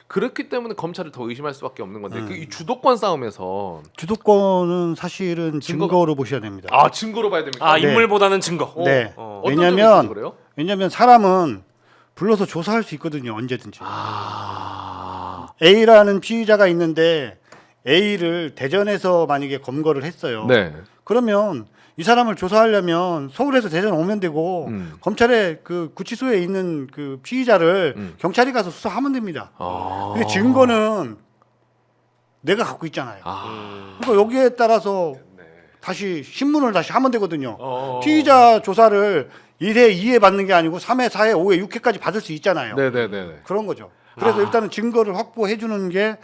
그렇기 때문에 검찰을 더 의심할 수밖에 없는 건데 이 주도권 싸움에서 주도권은 사실은 증거로 보셔야 됩니다. 증거로 봐야 됩니까? 네. 인물보다는 증거. 네. 어떤 점이 있어서 그래요? 왜냐하면 사람은 불러서 조사할 수 있거든요. 언제든지. A라는 피의자가 있는데 A를 대전에서 만약에 검거를 했어요. 네. 그러면 이 사람을 조사하려면 서울에서 대전 오면 되고 검찰에 그 구치소에 있는 그 피의자를 경찰이 가서 수사하면 됩니다. 근데 증거는 내가 갖고 있잖아요. 그러니까 여기에 따라서 다시 신문을 다시 하면 되거든요. 피의자 조사를 1회, 2회 받는 게 아니고 3회, 4회, 5회, 6회까지 받을 수 있잖아요. 네네네. 그런 거죠. 그래서 일단은 증거를 확보해 주는 게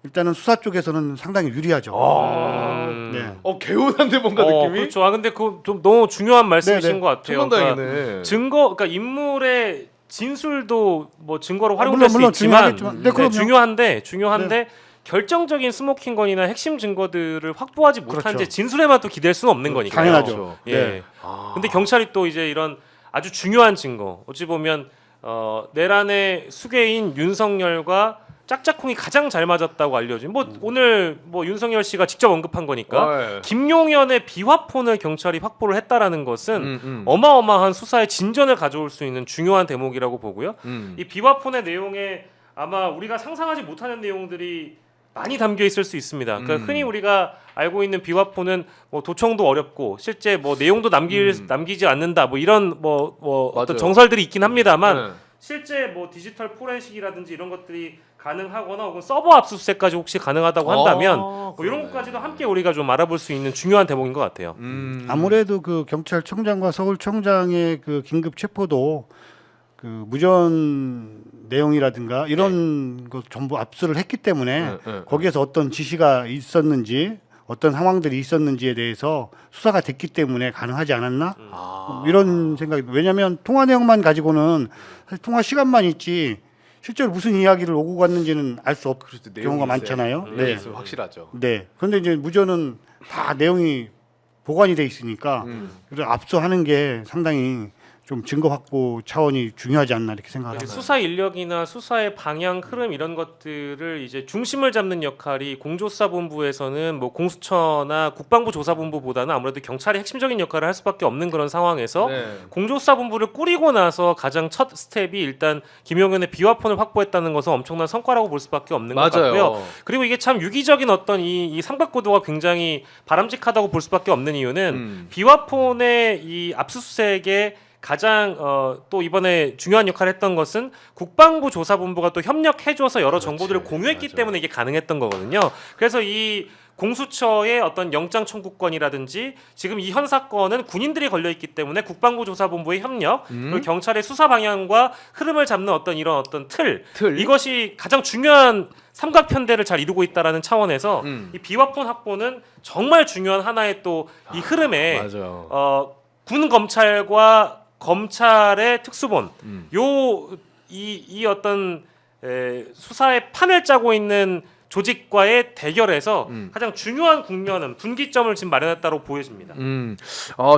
일단은 수사 쪽에서는 상당히 유리하죠. 네. 개운한데 뭔가 느낌이. 그렇죠. 근데 그 좀 너무 중요한 말씀이신 네네. 것 같아요. 천만다행이네. 증거, 그러니까 인물의 진술도 뭐 증거로 물론, 활용될 수 물론 있지만, 중요하겠지만. 네, 그럼요. 중요한데 결정적인 스모킹건이나 핵심 증거들을 확보하지 못한 그렇죠. 채 진술에만 또 기댈 수는 없는 거니까요. 당연하죠. 예. 네. 근데 경찰이 또 이제 이런 아주 중요한 증거, 어찌 보면 내란의 수괴인 윤석열과 짝짝꿍이 가장 잘 맞았다고 알려진 오늘 윤석열 씨가 직접 언급한 거니까 네. 김용현의 비화폰을 경찰이 확보를 했다라는 것은 어마어마한 수사의 진전을 가져올 수 있는 중요한 대목이라고 보고요. 이 비화폰의 내용에 아마 우리가 상상하지 못하는 내용들이 많이 담겨 있을 수 있습니다. 그러니까 흔히 우리가 알고 있는 비화폰은 뭐 도청도 어렵고 실제 뭐 내용도 남기지 않는다 뭐 이런 어떤 맞아요. 정설들이 있긴 합니다만 네. 실제 뭐 디지털 포렌식이라든지 이런 것들이 가능하거나 혹은 서버 압수수색까지 혹시 가능하다고 한다면 뭐 이런 것까지도 함께 우리가 좀 알아볼 수 있는 중요한 대목인 것 같아요. 아무래도 그 경찰청장과 서울청장의 그 긴급 체포도 그 무전 내용이라든가 이런 것 전부 압수를 했기 때문에 거기에서 어떤 지시가 있었는지 어떤 상황들이 있었는지에 대해서 수사가 됐기 때문에 가능하지 않았나 이런 생각이. 왜냐하면 통화 내용만 가지고는 사실 통화 시간만 있지 실제로 무슨 이야기를 오고 갔는지는 알 수 없는 경우가 많잖아요. 네, 확실하죠. 네. 그런데 이제 무전은 다 내용이 보관이 돼 있으니까 그래서 압수하는 게 상당히 좀 증거 확보 차원이 중요하지 않나 이렇게 생각합니다. 수사 인력이나 수사의 방향, 흐름 이런 것들을 이제 중심을 잡는 역할이 공조수사본부에서는 뭐 공수처나 국방부 조사본부보다는 아무래도 경찰이 핵심적인 역할을 할 수밖에 없는 그런 상황에서 공조수사본부를 꾸리고 나서 가장 첫 스텝이 일단 김용현의 비화폰을 확보했다는 것은 엄청난 성과라고 볼 수밖에 없는 것 같고요. 그리고 이게 참 유기적인 어떤 이 삼각구도가 굉장히 바람직하다고 볼 수밖에 없는 이유는 비화폰의 이 압수수색에 가장 또 이번에 중요한 역할을 했던 것은 국방부 조사본부가 또 협력해줘서 여러 정보들을 공유했기 때문에 이게 가능했던 거거든요. 그래서 이 공수처의 어떤 영장 청구권이라든지 지금 이 현 사건은 군인들이 걸려 있기 때문에 국방부 조사본부의 협력 그리고 경찰의 수사 방향과 흐름을 잡는 어떤 이런 어떤 틀. 이것이 가장 중요한 삼각편대를 잘 이루고 있다라는 차원에서 이 비화폰 확보는 정말 중요한 하나의 또 이 흐름에 군 검찰과 검찰의 특수본 이 어떤 수사의 판을 짜고 있는 조직과의 대결에서 가장 중요한 국면은 분기점을 지금 마련했다고 보여집니다.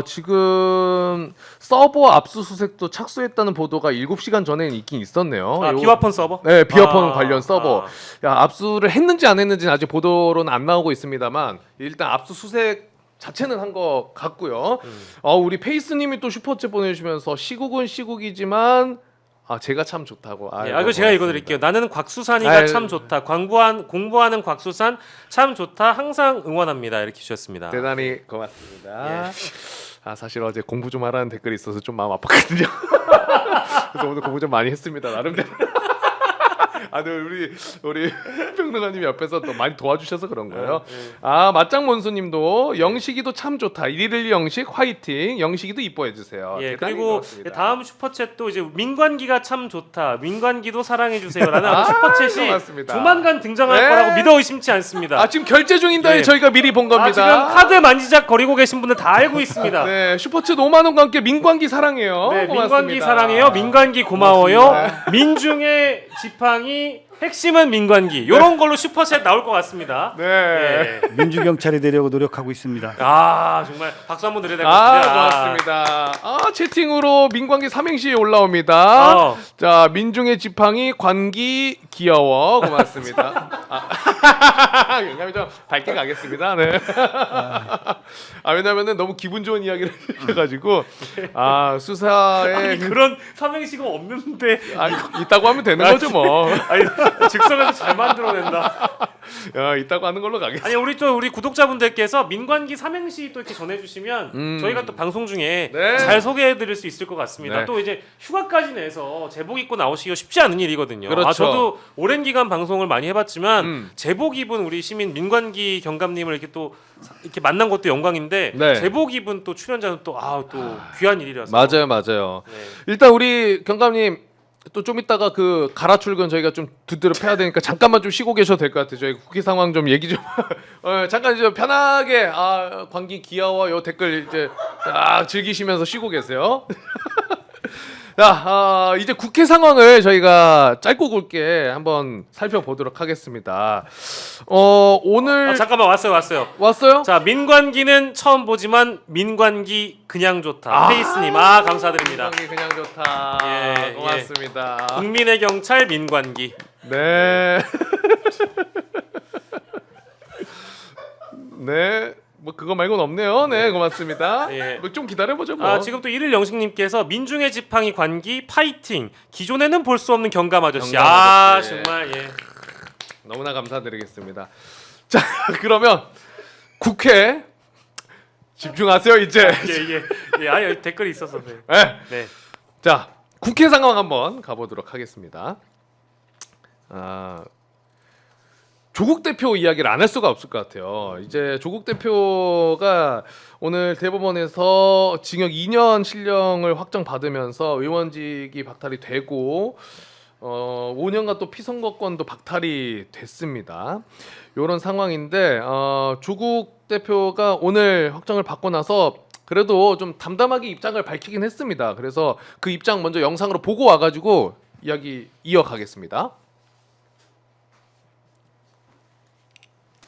지금 서버 압수수색도 착수했다는 보도가 7시간 전에 있긴 있었네요. 비화폰 서버? 네, 비화폰 관련 서버. 압수를 했는지 안 했는지는 아직 보도로는 안 나오고 있습니다만 일단 압수수색 자체는 한 것 같고요. 우리 페이스님이 또 슈퍼챗 보내주시면서 시국은 시국이지만 제가 참 좋다고. 이거 제가 읽어드릴게요. 나는 곽수산이가 참 좋다. 공부하는 곽수산 참 좋다. 항상 응원합니다. 이렇게 주셨습니다. 대단히 고맙습니다. 사실 어제 공부 좀 하라는 댓글이 있어서 좀 마음 아팠거든요. 그래서 오늘 공부 좀 많이 했습니다. 나름대로. 우리 평론가님이 옆에서 또 많이 도와주셔서 그런 거예요. 맞짱몬수님도 영식이도 참 좋다. 112 영식 화이팅. 영식이도 이뻐해 주세요. 그리고 다음 슈퍼챗도 이제 민관기가 참 좋다. 민관기도 사랑해 주세요라는 슈퍼챗이 고맙습니다. 조만간 등장할 거라고 믿어 의심치 않습니다. 지금 결제 중인데 저희가 미리 본 겁니다. 지금 카드 만지작 거리고 계신 분들 다 알고 있습니다. 네, 슈퍼챗 5만 원과 함께 민관기 사랑해요. 네, 고맙습니다. 민관기 사랑해요. 민관기 고마워요. 민중의 지팡이 핵심은 민관기. 이런 걸로 슈퍼챗 나올 것 같습니다. 네. 민주경찰이 되려고 노력하고 있습니다. 정말 박수 한번 드려야 될 것 같습니다. 고맙습니다. 채팅으로 민관기 삼행시에 올라옵니다. 자, 민중의 지팡이 관기 귀여워. 고맙습니다. 영감이 좀 밝게 가겠습니다. 네. 왜냐면은 너무 기분 좋은 이야기를 해가지고 수사에 그런 삼행시가 없는데 있다고 하면 되는 거죠 뭐. 즉석에서 잘 만들어낸다. 야, 있다고 하는 걸로 가겠습니다. 아니 우리 구독자분들께서 민관기 삼행시 또 이렇게 전해주시면 저희가 또 방송 중에 네. 잘 소개해드릴 수 있을 것 같습니다. 네. 또 이제 휴가까지 내서 제복 입고 나오시기가 쉽지 않은 일이거든요. 그렇죠. 저도 오랜 기간 방송을 많이 해봤지만 제복 입은 우리 시민 민관기 경감님을 이렇게 또 이렇게 만난 것도 영광인데 네. 제복 입은 또 출연자는 또 귀한 일이라서 맞아요. 네. 일단 우리 경감님 또 좀 이따가 그 가라 출근 저희가 좀 두드려 패야 되니까 잠깐만 좀 쉬고 계셔도 될 것 같아요. 저희 국회 상황 좀 얘기 좀 잠깐 좀 편하게 광기 귀여워 요 댓글 이제 딱 즐기시면서 쉬고 계세요. 자, 이제 국회 상황을 저희가 짧고 굵게 한번 살펴보도록 하겠습니다. 오늘 잠깐만 왔어요. 왔어요? 자 민관기는 처음 보지만 민관기 그냥 좋다. 페이스님 감사드립니다. 민관기 그냥 좋다. 예, 고맙습니다. 국민의 경찰 민관기. 네. 네. 뭐 그거 말고는 없네요. 네, 고맙습니다. 예. 뭐 좀 기다려보죠. 뭐. 지금 또 일일 영식님께서 민중의 지팡이 관기 파이팅. 기존에는 볼 수 없는 경감 아저씨. 경감 아저씨. 정말 예. 너무나 감사드리겠습니다. 자, 그러면 국회 집중하세요 이제. 예. 아니 댓글이 있어서. 네. 네. 네. 자, 국회 상황 한번 가보도록 하겠습니다. 조국 대표 이야기를 안 할 수가 없을 것 같아요. 이제 조국 대표가 오늘 대법원에서 징역 2년 실형을 확정받으면서 의원직이 박탈이 되고 5년간 또 피선거권도 박탈이 됐습니다. 이런 상황인데 조국 대표가 오늘 확정을 받고 나서 그래도 좀 담담하게 입장을 밝히긴 했습니다. 그래서 그 입장 먼저 영상으로 보고 와가지고 이야기 이어가겠습니다.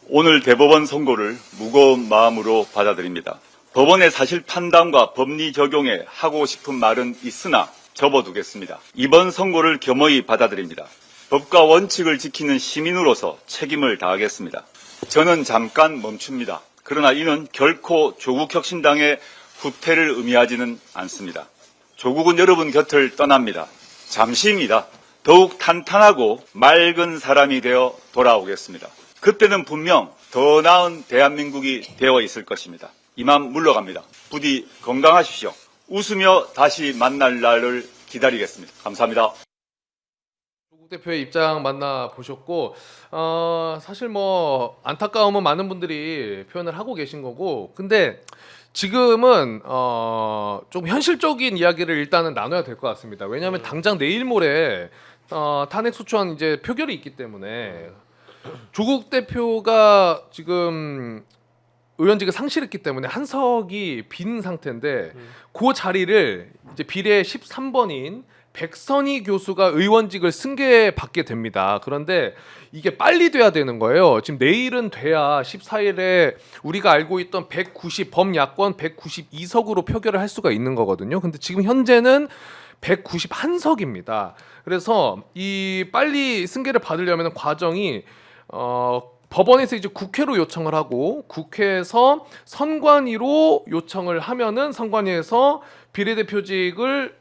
오늘 대법원 선고를 무거운 마음으로 받아들입니다. 법원의 사실 판단과 법리 적용에 하고 싶은 말은 있으나 접어두겠습니다. 이번 선고를 겸허히 받아들입니다. 법과 원칙을 지키는 시민으로서 책임을 다하겠습니다. 저는 잠깐 멈춥니다. 그러나 이는 결코 조국혁신당의 후퇴를 의미하지는 않습니다. 조국은 여러분 곁을 떠납니다. 잠시입니다. 더욱 탄탄하고 맑은 사람이 되어 돌아오겠습니다. 그때는 분명 더 나은 대한민국이 되어 있을 것입니다. 이만 물러갑니다. 부디 건강하십시오. 웃으며 다시 만날 날을 기다리겠습니다. 감사합니다. 조국 대표의 입장 만나 보셨고 사실 뭐 안타까움은 많은 분들이 표현을 하고 계신 거고 근데 지금은 좀 현실적인 이야기를 일단은 나눠야 될 것 같습니다. 왜냐하면 당장 내일 모레 탄핵 소추안 이제 표결이 있기 때문에 조국 대표가 지금 의원직을 상실했기 때문에 한석이 빈 상태인데 그 자리를 이제 비례 13번인 백선희 교수가 의원직을 승계받게 됩니다. 그런데 이게 빨리 돼야 되는 거예요. 지금 내일은 돼야 14일에 우리가 알고 있던 190 범야권 192석으로 표결을 할 수가 있는 거거든요. 근데 지금 현재는 191석입니다. 그래서 이 빨리 승계를 받으려면 과정이 법원에서 이제 국회로 요청을 하고 국회에서 선관위로 요청을 하면은 선관위에서 비례대표직을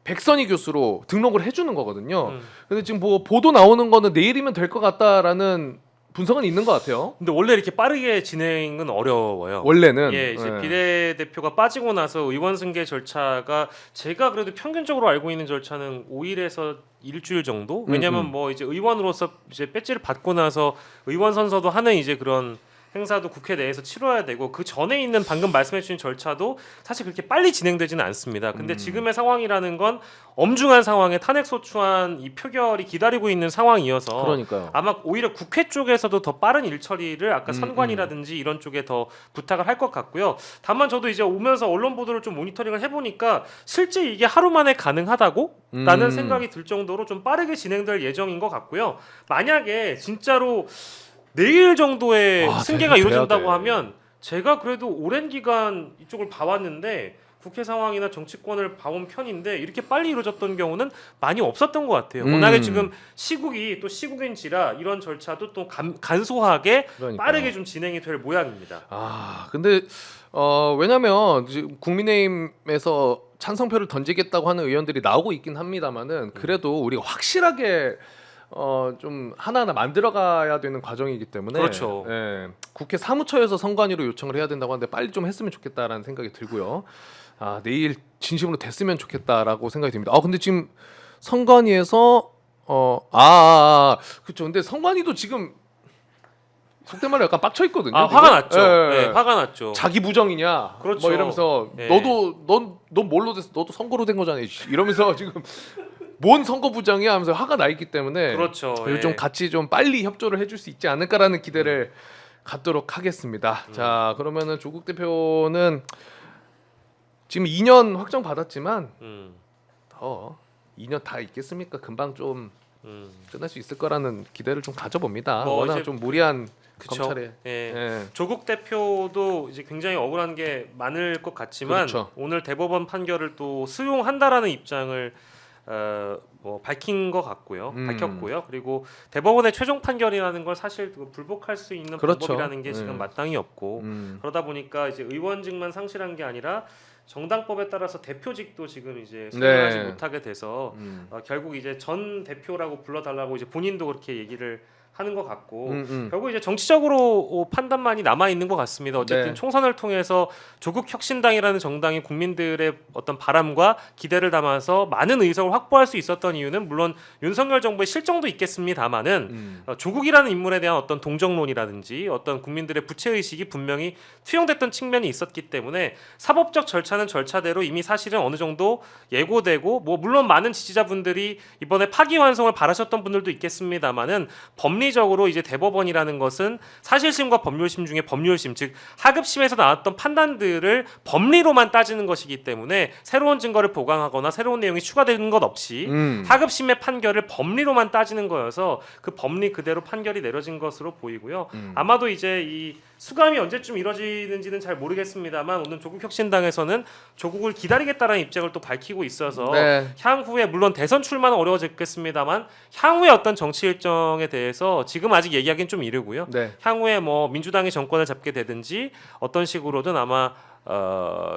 백선희 교수로 등록을 해주는 거거든요. 근데 지금 뭐 보도 나오는 거는 내일이면 될 것 같다라는 분석은 있는 것 같아요. 근데 원래 이렇게 빠르게 진행은 어려워요. 원래는 이제 네. 비례대표가 빠지고 나서 의원 승계 절차가 제가 그래도 평균적으로 알고 있는 절차는 5일에서 일주일 정도. 왜냐하면 뭐 이제 의원으로서 이제 배지를 받고 나서 의원 선서도 하는 이제 그런 행사도 국회 내에서 치러야 되고 그 전에 있는 방금 말씀해주신 절차도 사실 그렇게 빨리 진행되지는 않습니다. 근데 지금의 상황이라는 건 엄중한 상황에 탄핵소추안 이 표결이 기다리고 있는 상황이어서 그러니까요. 아마 오히려 국회 쪽에서도 더 빠른 일처리를 아까 선관이라든지 이런 쪽에 더 부탁을 할 것 같고요. 다만 저도 이제 오면서 언론 보도를 좀 모니터링을 해보니까 실제 이게 하루 만에 가능하다고? 라는 생각이 들 정도로 좀 빠르게 진행될 예정인 것 같고요. 만약에 진짜로 내일 정도의 승계가 돼야 이루어진다고 돼. 하면 제가 그래도 오랜 기간 이쪽을 봐왔는데 국회 상황이나 정치권을 봐온 편인데 이렇게 빨리 이루어졌던 경우는 많이 없었던 것 같아요. 워낙에 지금 시국이 또 시국인지라 이런 절차도 또 간소하게 그러니까요. 빠르게 좀 진행이 될 모양입니다. 근데 왜냐면 지금 국민의힘에서 찬성표를 던지겠다고 하는 의원들이 나오고 있긴 합니다만은 그래도 우리가 확실하게 좀 하나하나 만들어가야 되는 과정이기 때문에 그렇죠. 예, 국회 사무처에서 선관위로 요청을 해야 된다고 하는데 빨리 좀 했으면 좋겠다라는 생각이 들고요. 내일 진심으로 됐으면 좋겠다라고 생각이 듭니다. 근데 지금 선관위에서 그렇죠. 근데 선관위도 지금 속된 말로 약간 빡쳐 있거든요. 화가 났죠. 예, 네, 화가 났죠. 자기 부정이냐? 그렇죠. 뭐 이러면서 예. 넌 뭘로 됐어? 너도 선거로 된 거잖아. 이러면서 지금 뭔 선거 부정이야 하면서 화가 나 있기 때문에 그렇죠. 그리고 좀 같이 좀 빨리 협조를 해줄 수 있지 않을까라는 기대를 갖도록 하겠습니다. 자, 그러면은 조국 대표는 지금 2년 확정 받았지만 더 2년 다 있겠습니까? 금방 좀 끝날 수 있을 거라는 기대를 좀 가져봅니다. 워낙 좀 무리한 그쵸. 검찰에 조국 대표도 이제 굉장히 억울한 게 많을 것 같지만 그렇죠. 오늘 대법원 판결을 또 수용한다라는 입장을 밝힌 것 같고요. 밝혔고요. 그리고 대법원의 최종 판결이라는 걸 사실 불복할 수 있는 그렇죠. 방법이라는 게 지금 마땅히 없고 그러다 보니까 이제 의원직만 상실한 게 아니라 정당법에 따라서 대표직도 지금 이제 수행하지 못하게 돼서 결국 이제 전 대표라고 불러달라고 이제 본인도 그렇게 얘기를 하는 것 같고 결국 이제 정치적으로 판단만이 남아 있는 것 같습니다. 어쨌든 총선을 통해서 조국 혁신당이라는 정당이 국민들의 어떤 바람과 기대를 담아서 많은 의석을 확보할 수 있었던 이유는 물론 윤석열 정부의 실정도 있겠습니다만은 조국이라는 인물에 대한 어떤 동정론이라든지 어떤 국민들의 부채 의식이 분명히 투영됐던 측면이 있었기 때문에 사법적 절차는 절차대로 이미 사실은 어느 정도 예고되고 뭐 물론 많은 지지자분들이 이번에 파기환송을 바라셨던 분들도 있겠습니다만은 법리적으로 이제 대법원이라는 것은 사실심과 법률심 중에 법률심 즉 하급심에서 나왔던 판단들을 법리로만 따지는 것이기 때문에 새로운 증거를 보강하거나 새로운 내용이 추가되는 것 없이 하급심의 판결을 법리로만 따지는 거여서 그 법리 그대로 판결이 내려진 것으로 보이고요. 아마도 이제 이 수감이 언제쯤 이뤄지는지는 잘 모르겠습니다만 오늘 조국혁신당에서는 조국을 기다리겠다라는 입장을 또 밝히고 있어서 향후에 물론 대선 출마는 어려워졌겠습니다만 향후에 어떤 정치 일정에 대해서 지금 아직 얘기하기는 좀 이르고요. 향후에 뭐 민주당이 정권을 잡게 되든지 어떤 식으로든 아마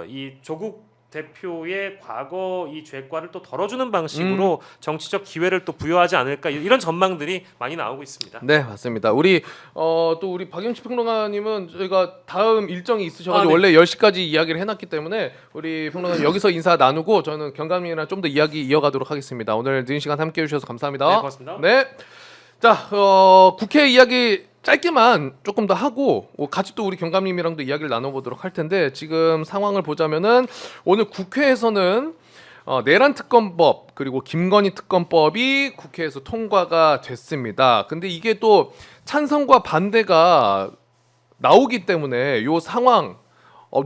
이 조국 대표의 과거 이 죄과를 또 덜어주는 방식으로 정치적 기회를 또 부여하지 않을까 이런 전망들이 많이 나오고 있습니다. 네, 맞습니다. 우리 또 우리 박영치 평론가님은 저희가 다음 일정이 있으셔가지고 원래 10시까지 이야기를 해놨기 때문에 우리 평론가님 여기서 인사 나누고 저는 경감님이랑 좀 더 이야기 이어가도록 하겠습니다. 오늘 늦은 시간 함께해 주셔서 감사합니다. 네, 고맙습니다. 네, 자 국회 이야기 짧게만 조금 더 하고 같이 또 우리 경감님이랑도 이야기를 나눠보도록 할 텐데 지금 상황을 보자면은 오늘 국회에서는 내란 특검법 그리고 김건희 특검법이 국회에서 통과가 됐습니다. 근데 이게 또 찬성과 반대가 나오기 때문에 요 상황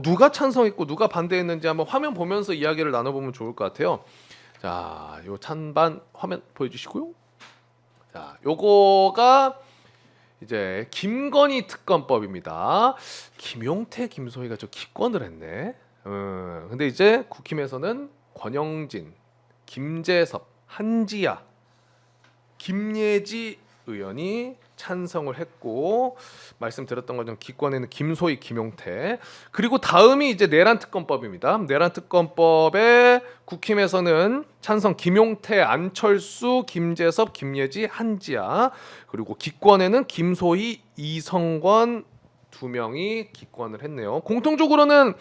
누가 찬성했고 누가 반대했는지 한번 화면 보면서 이야기를 나눠보면 좋을 것 같아요. 자, 요 찬반 화면 보여주시고요. 자, 요거가 이제 김건희 특검법입니다. 김용태, 김소희가 저 기권을 했네. 근데 이제 국힘에서는 권영진, 김재섭, 한지아, 김예지 의원이 찬성을 했고 말씀드렸던 것처럼 기권에는 김소희, 김용태 그리고 다음이 이제 내란 특검법입니다. 내란 특검법에 국힘에서는 찬성 김용태, 안철수, 김재섭, 김예지, 한지아 그리고 기권에는 김소희, 이성권 두 명이 기권을 했네요. 공통적으로는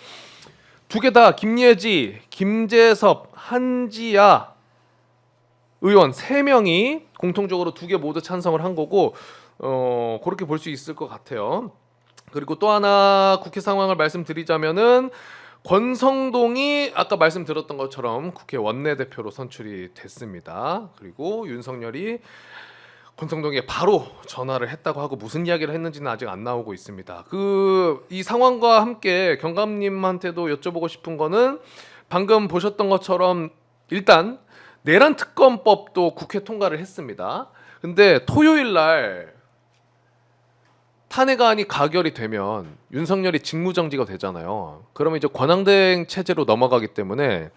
두 개 다 김예지, 김재섭, 한지아 의원 3명이 공통적으로 두 개 모두 찬성을 한 거고 그렇게 볼 수 있을 것 같아요. 그리고 또 하나 국회 상황을 말씀드리자면은 권성동이 아까 말씀드렸던 것처럼 국회 원내대표로 선출이 됐습니다. 그리고 윤석열이 권성동에게 바로 전화를 했다고 하고 무슨 이야기를 했는지는 아직 안 나오고 있습니다. 이 상황과 함께 경감님한테도 여쭤보고 싶은 거는 방금 보셨던 것처럼 일단 내란 특검법도 국회 통과를 했습니다. 근데 토요일 날 탄핵안이 가결이 되면 윤석열이 직무정지가 되잖아요. 그러면 이제 권한대행 체제로 넘어가기 때문에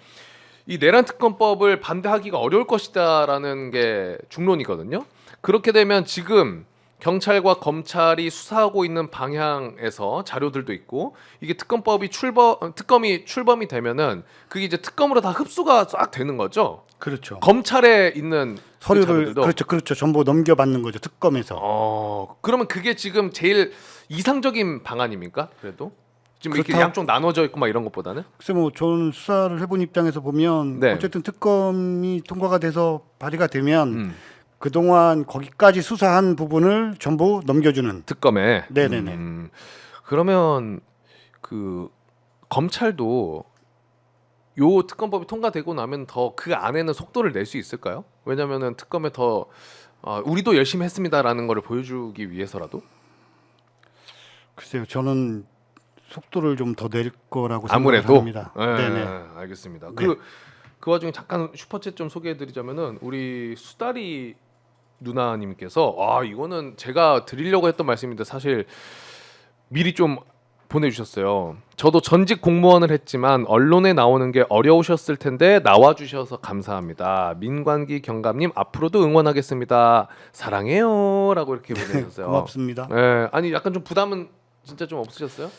이 내란 특검법을 반대하기가 어려울 것이다라는 게 중론이거든요. 그렇게 되면 지금 경찰과 검찰이 수사하고 있는 방향에서 자료들도 있고 이게 특검이 출범이 되면은 그게 이제 특검으로 다 흡수가 싹 되는 거죠. 그렇죠. 검찰에 있는 그 서류를 자료들도. 그렇죠. 전부 넘겨받는 거죠. 특검에서. 그러면 그게 지금 제일 이상적인 방안입니까? 그래도 지금 이렇게 그렇다- 양쪽 나눠져 있고 막 이런 것보다는 글쎄 뭐 저는 수사를 해본 입장에서 보면 네. 어쨌든 특검이 통과가 돼서 발의가 되면 음. 그동안 거기까지 수사한 부분을 전부 넘겨주는. 특검에. 네네네. 그러면 그 검찰도 요 특검법이 통과되고 나면 더 그 안에는 속도를 낼 수 있을까요? 왜냐면은 특검에 더 우리도 열심히 했습니다라는 거를 보여주기 위해서라도 글쎄요. 저는 속도를 좀 더 낼 거라고 아무래도 생각합니다. 네, 네네. 알겠습니다. 네. 그 와중에 잠깐 슈퍼챗 좀 소개해드리자면은 우리 수다리 누나님께서 이거는 제가 드리려고 했던 말씀인데 사실 미리 좀 보내주셨어요. 저도 전직 공무원을 했지만 언론에 나오는 게 어려우셨을 텐데 나와주셔서 감사합니다. 민관기 경감님 앞으로도 응원하겠습니다. 사랑해요라고 이렇게 보내주셨어요. 고맙습니다. 네, 아니 약간 좀 부담은 진짜 좀 없으셨어요?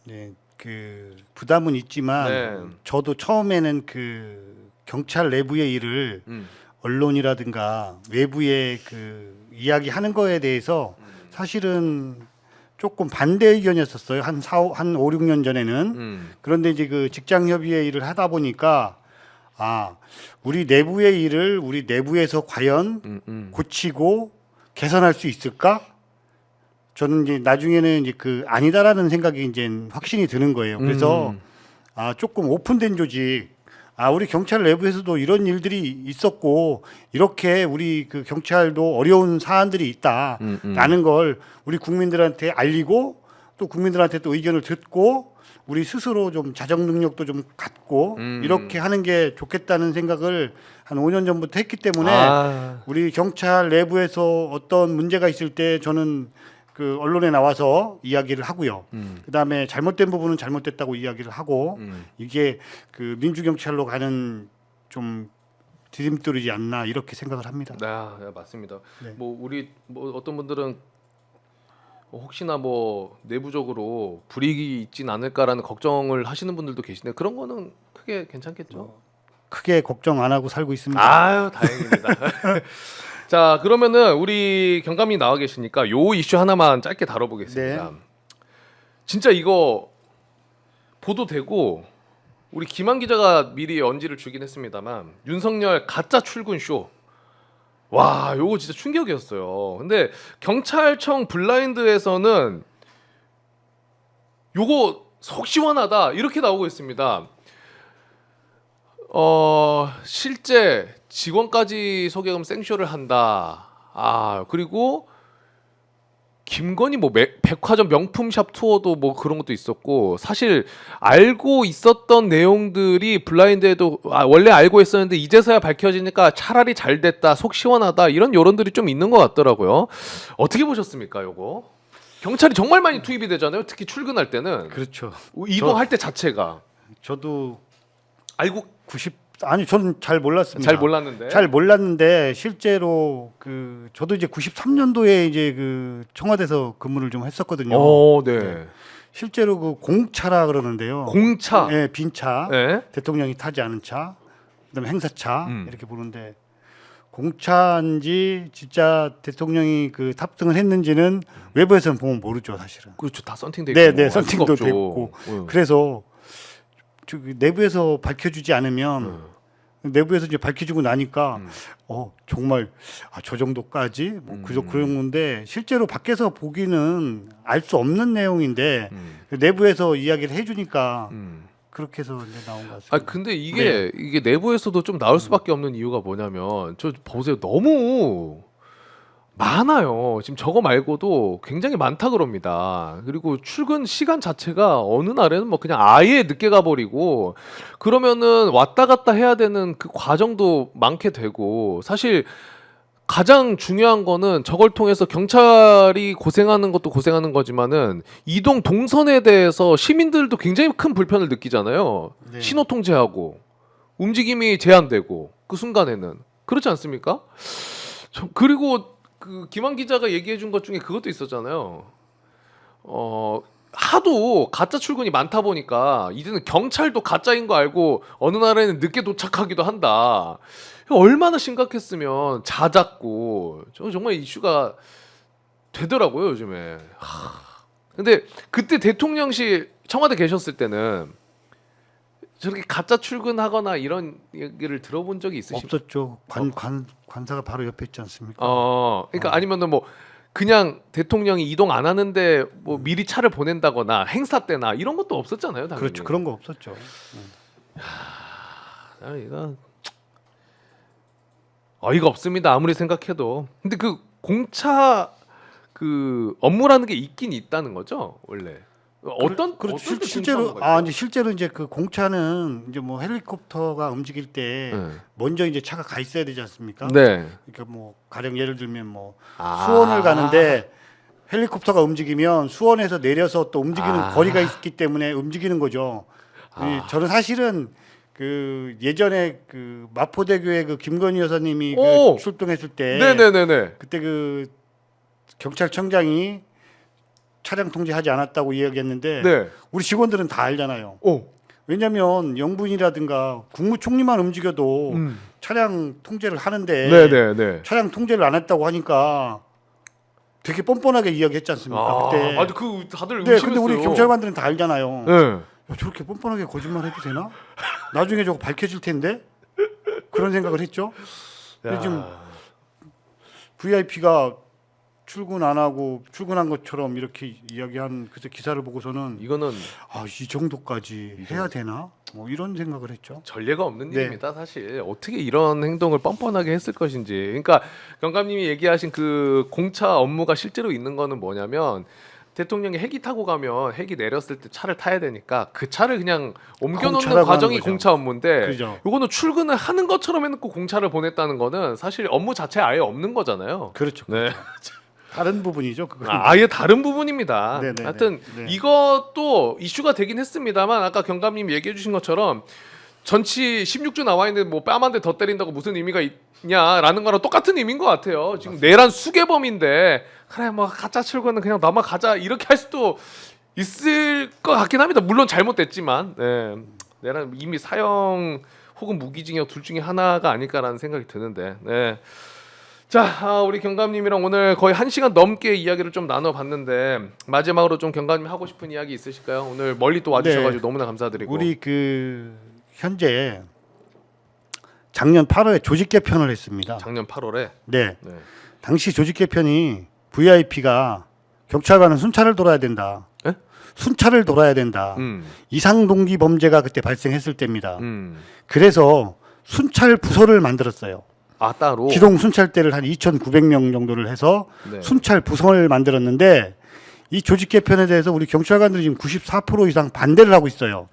네, 그 부담은 있지만 네. 저도 처음에는 그 경찰 내부의 일을 언론이라든가 외부의 그 이야기하는 거에 대해서 사실은 조금 반대 의견이었었어요. 한 5, 6년 전에는. 그런데 이제 그 직장 협의회 일을 하다 보니까 우리 내부의 일을 우리 내부에서 과연 고치고 개선할 수 있을까? 저는 이제 나중에는 이제 그 아니다라는 생각이 이제 확신이 드는 거예요. 그래서 조금 오픈된 조직, 우리 경찰 내부에서도 이런 일들이 있었고 이렇게 우리 그 경찰도 어려운 사안들이 있다라는 걸 우리 국민들한테 알리고 또 국민들한테 또 의견을 듣고 우리 스스로 좀 자정 능력도 좀 갖고 이렇게 하는 게 좋겠다는 생각을 한 5년 전부터 했기 때문에 우리 경찰 내부에서 어떤 문제가 있을 때 저는 그 언론에 나와서 이야기를 하고요. 그다음에 잘못된 부분은 잘못됐다고 이야기를 하고 이게 그 민주경찰로 가는 좀 디딤돌이지 않나 이렇게 생각을 합니다. 네, 맞습니다. 네. 뭐 우리 뭐 어떤 분들은 혹시나 뭐 내부적으로 불이익이 있진 않을까라는 걱정을 하시는 분들도 계신데 그런 거는 크게 괜찮겠죠? 크게 걱정 안 하고 살고 있습니다. 아유 다행입니다. 자 그러면은 우리 경감이 나와 계시니까 요 이슈 하나만 짧게 다뤄보겠습니다. 네. 진짜 이거 보도되고 우리 김한 기자가 미리 언지를 주긴 했습니다만 윤석열 가짜 출근 쇼. 와 요거 진짜 충격이었어요. 근데 경찰청 블라인드에서는 요거 속 시원하다 이렇게 나오고 있습니다. 실제 직원까지 소개금 생쇼를 한다. 그리고 김건희 뭐 백화점 명품샵 투어도 뭐 그런 것도 있었고 사실 알고 있었던 내용들이 블라인드에도 원래 알고 있었는데 이제서야 밝혀지니까 차라리 잘 됐다 속 시원하다 이런 여론들이 좀 있는 것 같더라고요. 어떻게 보셨습니까 요거? 경찰이 정말 많이 투입이 되잖아요. 특히 출근할 때는 그렇죠. 이동할 때 자체가 저도 알고 저는 잘 몰랐습니다. 잘 몰랐는데 실제로 그 저도 이제 93년도에 이제 그 청와대에서 근무를 좀 했었거든요. 네. 실제로 그 공차라 그러는데요. 공차. 네, 빈차. 네. 대통령이 타지 않은 차. 그다음에 행사차 이렇게 부르는데 공차인지 진짜 대통령이 그 탑승을 했는지는 외부에서는 보면 모르죠, 사실은. 그렇죠. 다 썬팅돼 있고. 네, 알 수가 썬팅도 없죠. 됐고. 그래서 내부에서 밝혀주지 않으면 내부에서 이제 밝혀지고 나니까 정말 저 정도까지 그런 건데 실제로 밖에서 보기는 알 수 없는 내용인데 내부에서 이야기를 해주니까 그렇게 해서 이제 나온 것 같습니다. 근데 이게 내부에서도 좀 나올 수밖에 없는 이유가 뭐냐면 저 보세요. 너무 많아요. 지금 저거 말고도 굉장히 많다 그럽니다. 그리고 출근 시간 자체가 어느 날에는 뭐 그냥 아예 늦게 가버리고 그러면은 왔다 갔다 해야 되는 그 과정도 많게 되고 사실 가장 중요한 거는 저걸 통해서 경찰이 고생하는 것도 고생하는 거지만은 이동 동선에 대해서 시민들도 굉장히 큰 불편을 느끼잖아요. 네. 신호 통제하고 움직임이 제한되고 그 순간에는 그렇지 않습니까? 그리고 그 김한 기자가 얘기해 준 것 중에 그것도 있었잖아요. 하도 가짜 출근이 많다 보니까 이제는 경찰도 가짜인 거 알고 어느 날에는 늦게 도착하기도 한다. 얼마나 심각했으면 잦았고 정말 이슈가 되더라고요 요즘에. 근데 그때 대통령실 청와대 계셨을 때는 저렇게 가짜 출근하거나 이런 얘기를 들어본 적이 있으십니까? 없었죠. 관사가 바로 옆에 있지 않습니까? 그러니까 아니면은 뭐 그냥 대통령이 이동 안 하는데 뭐 미리 차를 보낸다거나 행사 때나 이런 것도 없었잖아요, 당연히. 그렇죠. 그런 거 없었죠. 이거 어이가 없습니다. 아무리 생각해도. 근데 그 공차 그 업무라는 게 있긴 있다는 거죠, 원래. 어떤 그렇죠. 어떤 때 실제로 공차업무가 있어요? 이제 실제로 이제 그 공차는 이제 뭐 헬리콥터가 움직일 때 네. 먼저 이제 차가 가 있어야 되지 않습니까? 네. 그러니까 뭐 가령 예를 들면 뭐 아. 수원을 가는데 헬리콥터가 움직이면 수원에서 내려서 또 움직이는 거리가 있기 때문에 움직이는 거죠. 저는 사실은 그 예전에 그 마포대교에 그 김건희 여사님이 오! 그 출동했을 때 네네네네. 그때 그 경찰청장이 차량 통제하지 않았다고 이야기했는데 네. 우리 직원들은 다 알잖아요. 오. 왜냐하면 영분이라든가 국무총리만 움직여도 차량 통제를 하는데 네네네. 차량 통제를 안 했다고 하니까 되게 뻔뻔하게 이야기했지 않습니까? 그때. 아주 그 다들 네, 근데 우리 경찰관들은 다 알잖아요. 네. 야, 저렇게 뻔뻔하게 거짓말 해도 되나? 나중에 저거 밝혀질 텐데 그런 생각을 했죠. 근데 지금 VIP가 출근 안 하고 출근한 것처럼 이렇게 이야기한 그때 기사를 보고서는 이거는 이 정도까지 해야 되나? 뭐 이런 생각을 했죠. 전례가 없는 네. 일입니다, 사실. 어떻게 이런 행동을 뻔뻔하게 했을 것인지. 그러니까 경감님이 얘기하신 그 공차 업무가 실제로 있는 거는 뭐냐면 대통령이 헬기 타고 가면 헬기 내렸을 때 차를 타야 되니까 그 차를 그냥 옮겨놓는 공차라고 과정이 하는 거죠. 공차 업무인데 그죠. 요거는 출근을 하는 것처럼 해놓고 공차를 보냈다는 거는 사실 업무 자체에 아예 없는 거잖아요. 그렇죠. 네. 다른 부분이죠. 그건. 아예 다른 부분입니다. 네네네. 하여튼 네. 이것도 이슈가 되긴 했습니다만 아까 경감님 얘기해 주신 것처럼 전치 16주 나와 있는데 뭐 뺨 한 대 더 때린다고 무슨 의미가 있냐라는 거랑 똑같은 의미인 것 같아요. 지금 내란 수개범인데 그래 뭐 가짜 출근은 그냥 넘어가자 이렇게 할 수도 있을 것 같긴 합니다. 물론 잘못됐지만 내란 이미 사형 혹은 무기징역 둘 중에 하나가 아닐까라는 생각이 드는데 자, 우리 경감님이랑 오늘 거의 1시간 넘게 이야기를 좀 나눠봤는데 마지막으로 좀 경감님 하고 싶은 이야기 있으실까요? 오늘 멀리 또 와주셔가지고 너무나 감사드리고. 우리 그 현재 작년 8월에 조직 개편을 했습니다. 작년 8월에 네. 당시 조직 개편이 VIP가 경찰관은 순찰을 돌아야 된다. 예? 순찰을 돌아야 된다. 이상 동기 범죄가 그때 발생했을 때입니다. 그래서 순찰 부서를 만들었어요. 따로. 기동 순찰대를 한 2,900명 정도를 해서 네. 순찰 부서를 만들었는데 이 조직 개편에 대해서 우리 경찰관들이 지금 94% 이상 반대를 하고 있어요.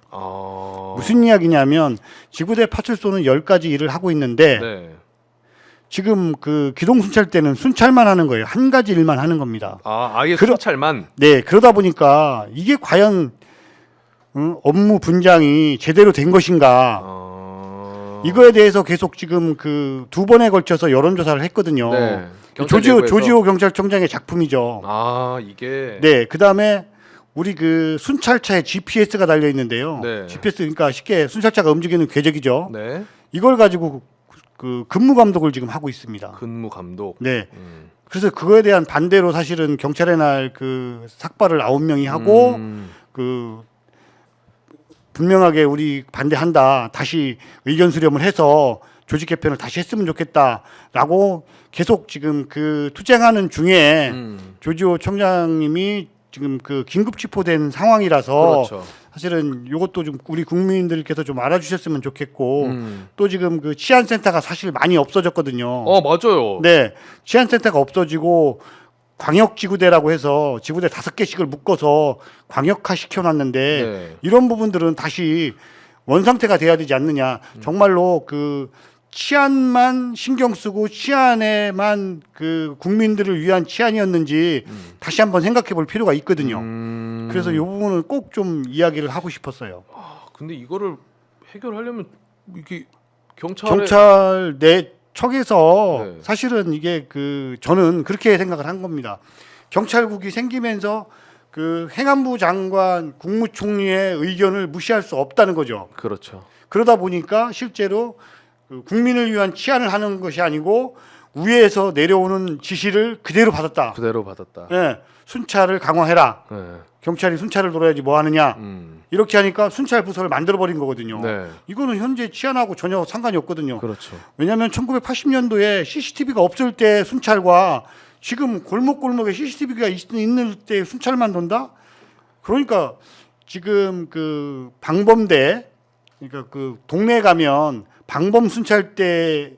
무슨 이야기냐면 지구대 파출소는 10가지 일을 하고 있는데 네. 지금 그 기동 순찰대는 순찰만 하는 거예요. 한 가지 일만 하는 겁니다. 아예 순찰만. 네, 그러다 보니까 이게 과연 업무 분장이 제대로 된 것인가? 이거에 대해서 계속 지금 그 2번에 걸쳐서 여론조사를 했거든요. 네. 조지호 경찰청장의 작품이죠. 이게. 네, 그 다음에 우리 그 순찰차에 GPS가 달려 있는데요. 네. GPS 그러니까 쉽게 순찰차가 움직이는 궤적이죠. 네. 이걸 가지고 그 근무 감독을 지금 하고 있습니다. 근무 감독. 네. 그래서 그거에 대한 반대로 사실은 경찰의 날 그 삭발을 9명이 하고 그 분명하게 우리 반대한다. 다시 의견 수렴을 해서 조직 개편을 다시 했으면 좋겠다라고 계속 지금 그 투쟁하는 중에 조지호 청장님이 지금 그 긴급 체포된 상황이라서 그렇죠. 사실은 이것도 좀 우리 국민들께서 좀 알아주셨으면 좋겠고 또 지금 그 치안센터가 사실 많이 없어졌거든요. 맞아요. 네, 치안센터가 없어지고 광역지구대라고 해서 지구대 5개씩을 묶어서 광역화 시켜놨는데 네. 이런 부분들은 다시 원상태가 돼야 되지 않느냐. 정말로 그 치안만 신경 쓰고 치안에만 그 국민들을 위한 치안이었는지 다시 한번 생각해 볼 필요가 있거든요. 그래서 이 부분은 꼭 좀 이야기를 하고 싶었어요. 근데 이거를 해결하려면 이게 경찰 척에서 네. 사실은 이게 저는 그렇게 생각을 한 겁니다. 경찰국이 생기면서 행안부 장관, 국무총리의 의견을 무시할 수 없다는 거죠. 그렇죠. 그러다 보니까 실제로 국민을 위한 치안을 하는 것이 아니고 위에서 내려오는 지시를 그대로 받았다. 그대로 받았다. 예, 순찰을 강화해라. 네. 경찰이 순찰을 돌아야지 뭐 하느냐. 이렇게 하니까 순찰 부서를 만들어 버린 거거든요. 네. 이거는 현재 치안하고 전혀 상관이 없거든요. 그렇죠. 왜냐하면 1980년도에 CCTV가 없을 때 순찰과 지금 골목골목에 CCTV가 있는 때 순찰만 돈다? 그러니까 지금 방범대, 그러니까 동네에 가면 방범 순찰 때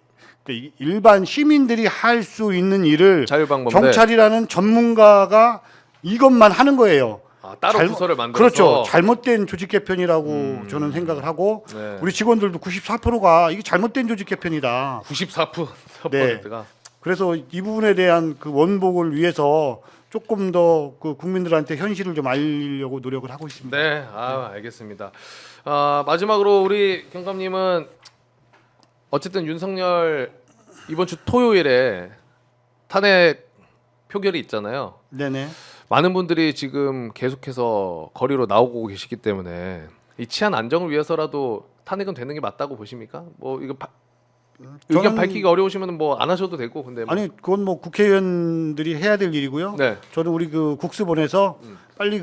일반 시민들이 할 수 있는 일을 자율방범대. 경찰이라는 전문가가 이것만 하는 거예요. 아, 따로 부서를 만들어서. 그렇죠. 잘못된 조직 개편이라고 저는 생각을 하고 네. 우리 직원들도 94%가 이게 잘못된 조직 개편이다. 94%가 그래서 이 부분에 대한 원복을 위해서 조금 더 국민들한테 현실을 좀 알리려고 노력을 하고 있습니다. 네, 알겠습니다. 마지막으로 우리 경감님은 어쨌든 윤석열 이번 주 토요일에 탄핵 표결이 있잖아요. 네네. 많은 분들이 지금 계속해서 거리로 나오고 계시기 때문에 이 치안 안정을 위해서라도 탄핵은 되는 게 맞다고 보십니까? 뭐 이거 의견 저는- 밝히기 어려우시면 뭐 안 하셔도 되고 근데 뭐. 아니 그건 뭐 국회의원들이 해야 될 일이고요. 네. 저는 우리 국수 보내서 빨리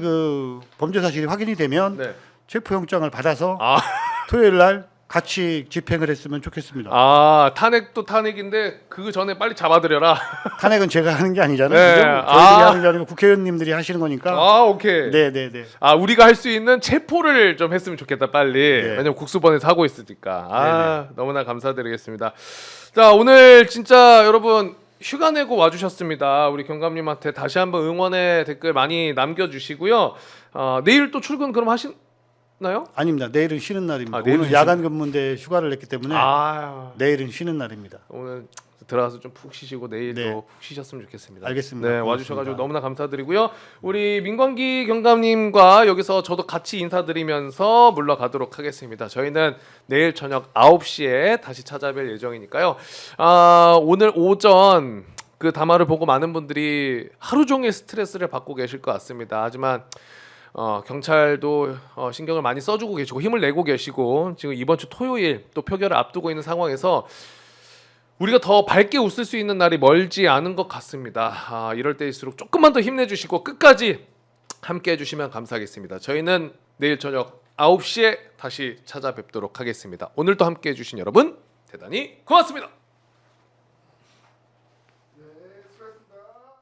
범죄 사실이 확인이 되면 네. 체포영장을 받아서 아, 토요일 날 같이 집행을 했으면 좋겠습니다. 탄핵도 탄핵인데 그 전에 빨리 잡아들여라. 탄핵은 제가 하는 게 아니잖아요. 네. 그죠? 저희들이 하는 게 아니고 국회의원님들이 하시는 거니까. 오케이. 네네네. 우리가 할 수 있는 체포를 좀 했으면 좋겠다 빨리. 네. 왜냐면 국수본에서 하고 있으니까. 너무나 감사드리겠습니다. 자, 오늘 진짜 여러분 휴가 내고 와주셨습니다. 우리 경감님한테 다시 한번 응원의 댓글 많이 남겨주시고요. 내일 또 출근 그럼 하시나요? 아닙니다. 내일은 쉬는 날입니다. 내일은 오늘 야간 근무인데 휴가를 냈기 때문에 아, 내일은 쉬는 날입니다. 오늘 들어가서 좀 푹 쉬시고 내일도 네. 푹 쉬셨으면 좋겠습니다. 알겠습니다. 네, 고맙습니다. 와주셔가지고 너무나 감사드리고요. 우리 민광기 경감님과 여기서 저도 같이 인사드리면서 물러가도록 하겠습니다. 저희는 내일 저녁 9시에 다시 찾아뵐 예정이니까요. 오늘 오전 그 담화를 보고 많은 분들이 하루 종일 스트레스를 받고 계실 것 같습니다. 하지만 경찰도 신경을 많이 써주고 계시고 힘을 내고 계시고 지금 이번 주 토요일 또 표결을 앞두고 있는 상황에서 우리가 더 밝게 웃을 수 있는 날이 멀지 않은 것 같습니다. 이럴 때일수록 조금만 더 힘내주시고 끝까지 함께 해주시면 감사하겠습니다. 저희는 내일 저녁 9시에 다시 찾아뵙도록 하겠습니다. 오늘도 함께 해주신 여러분 대단히 고맙습니다.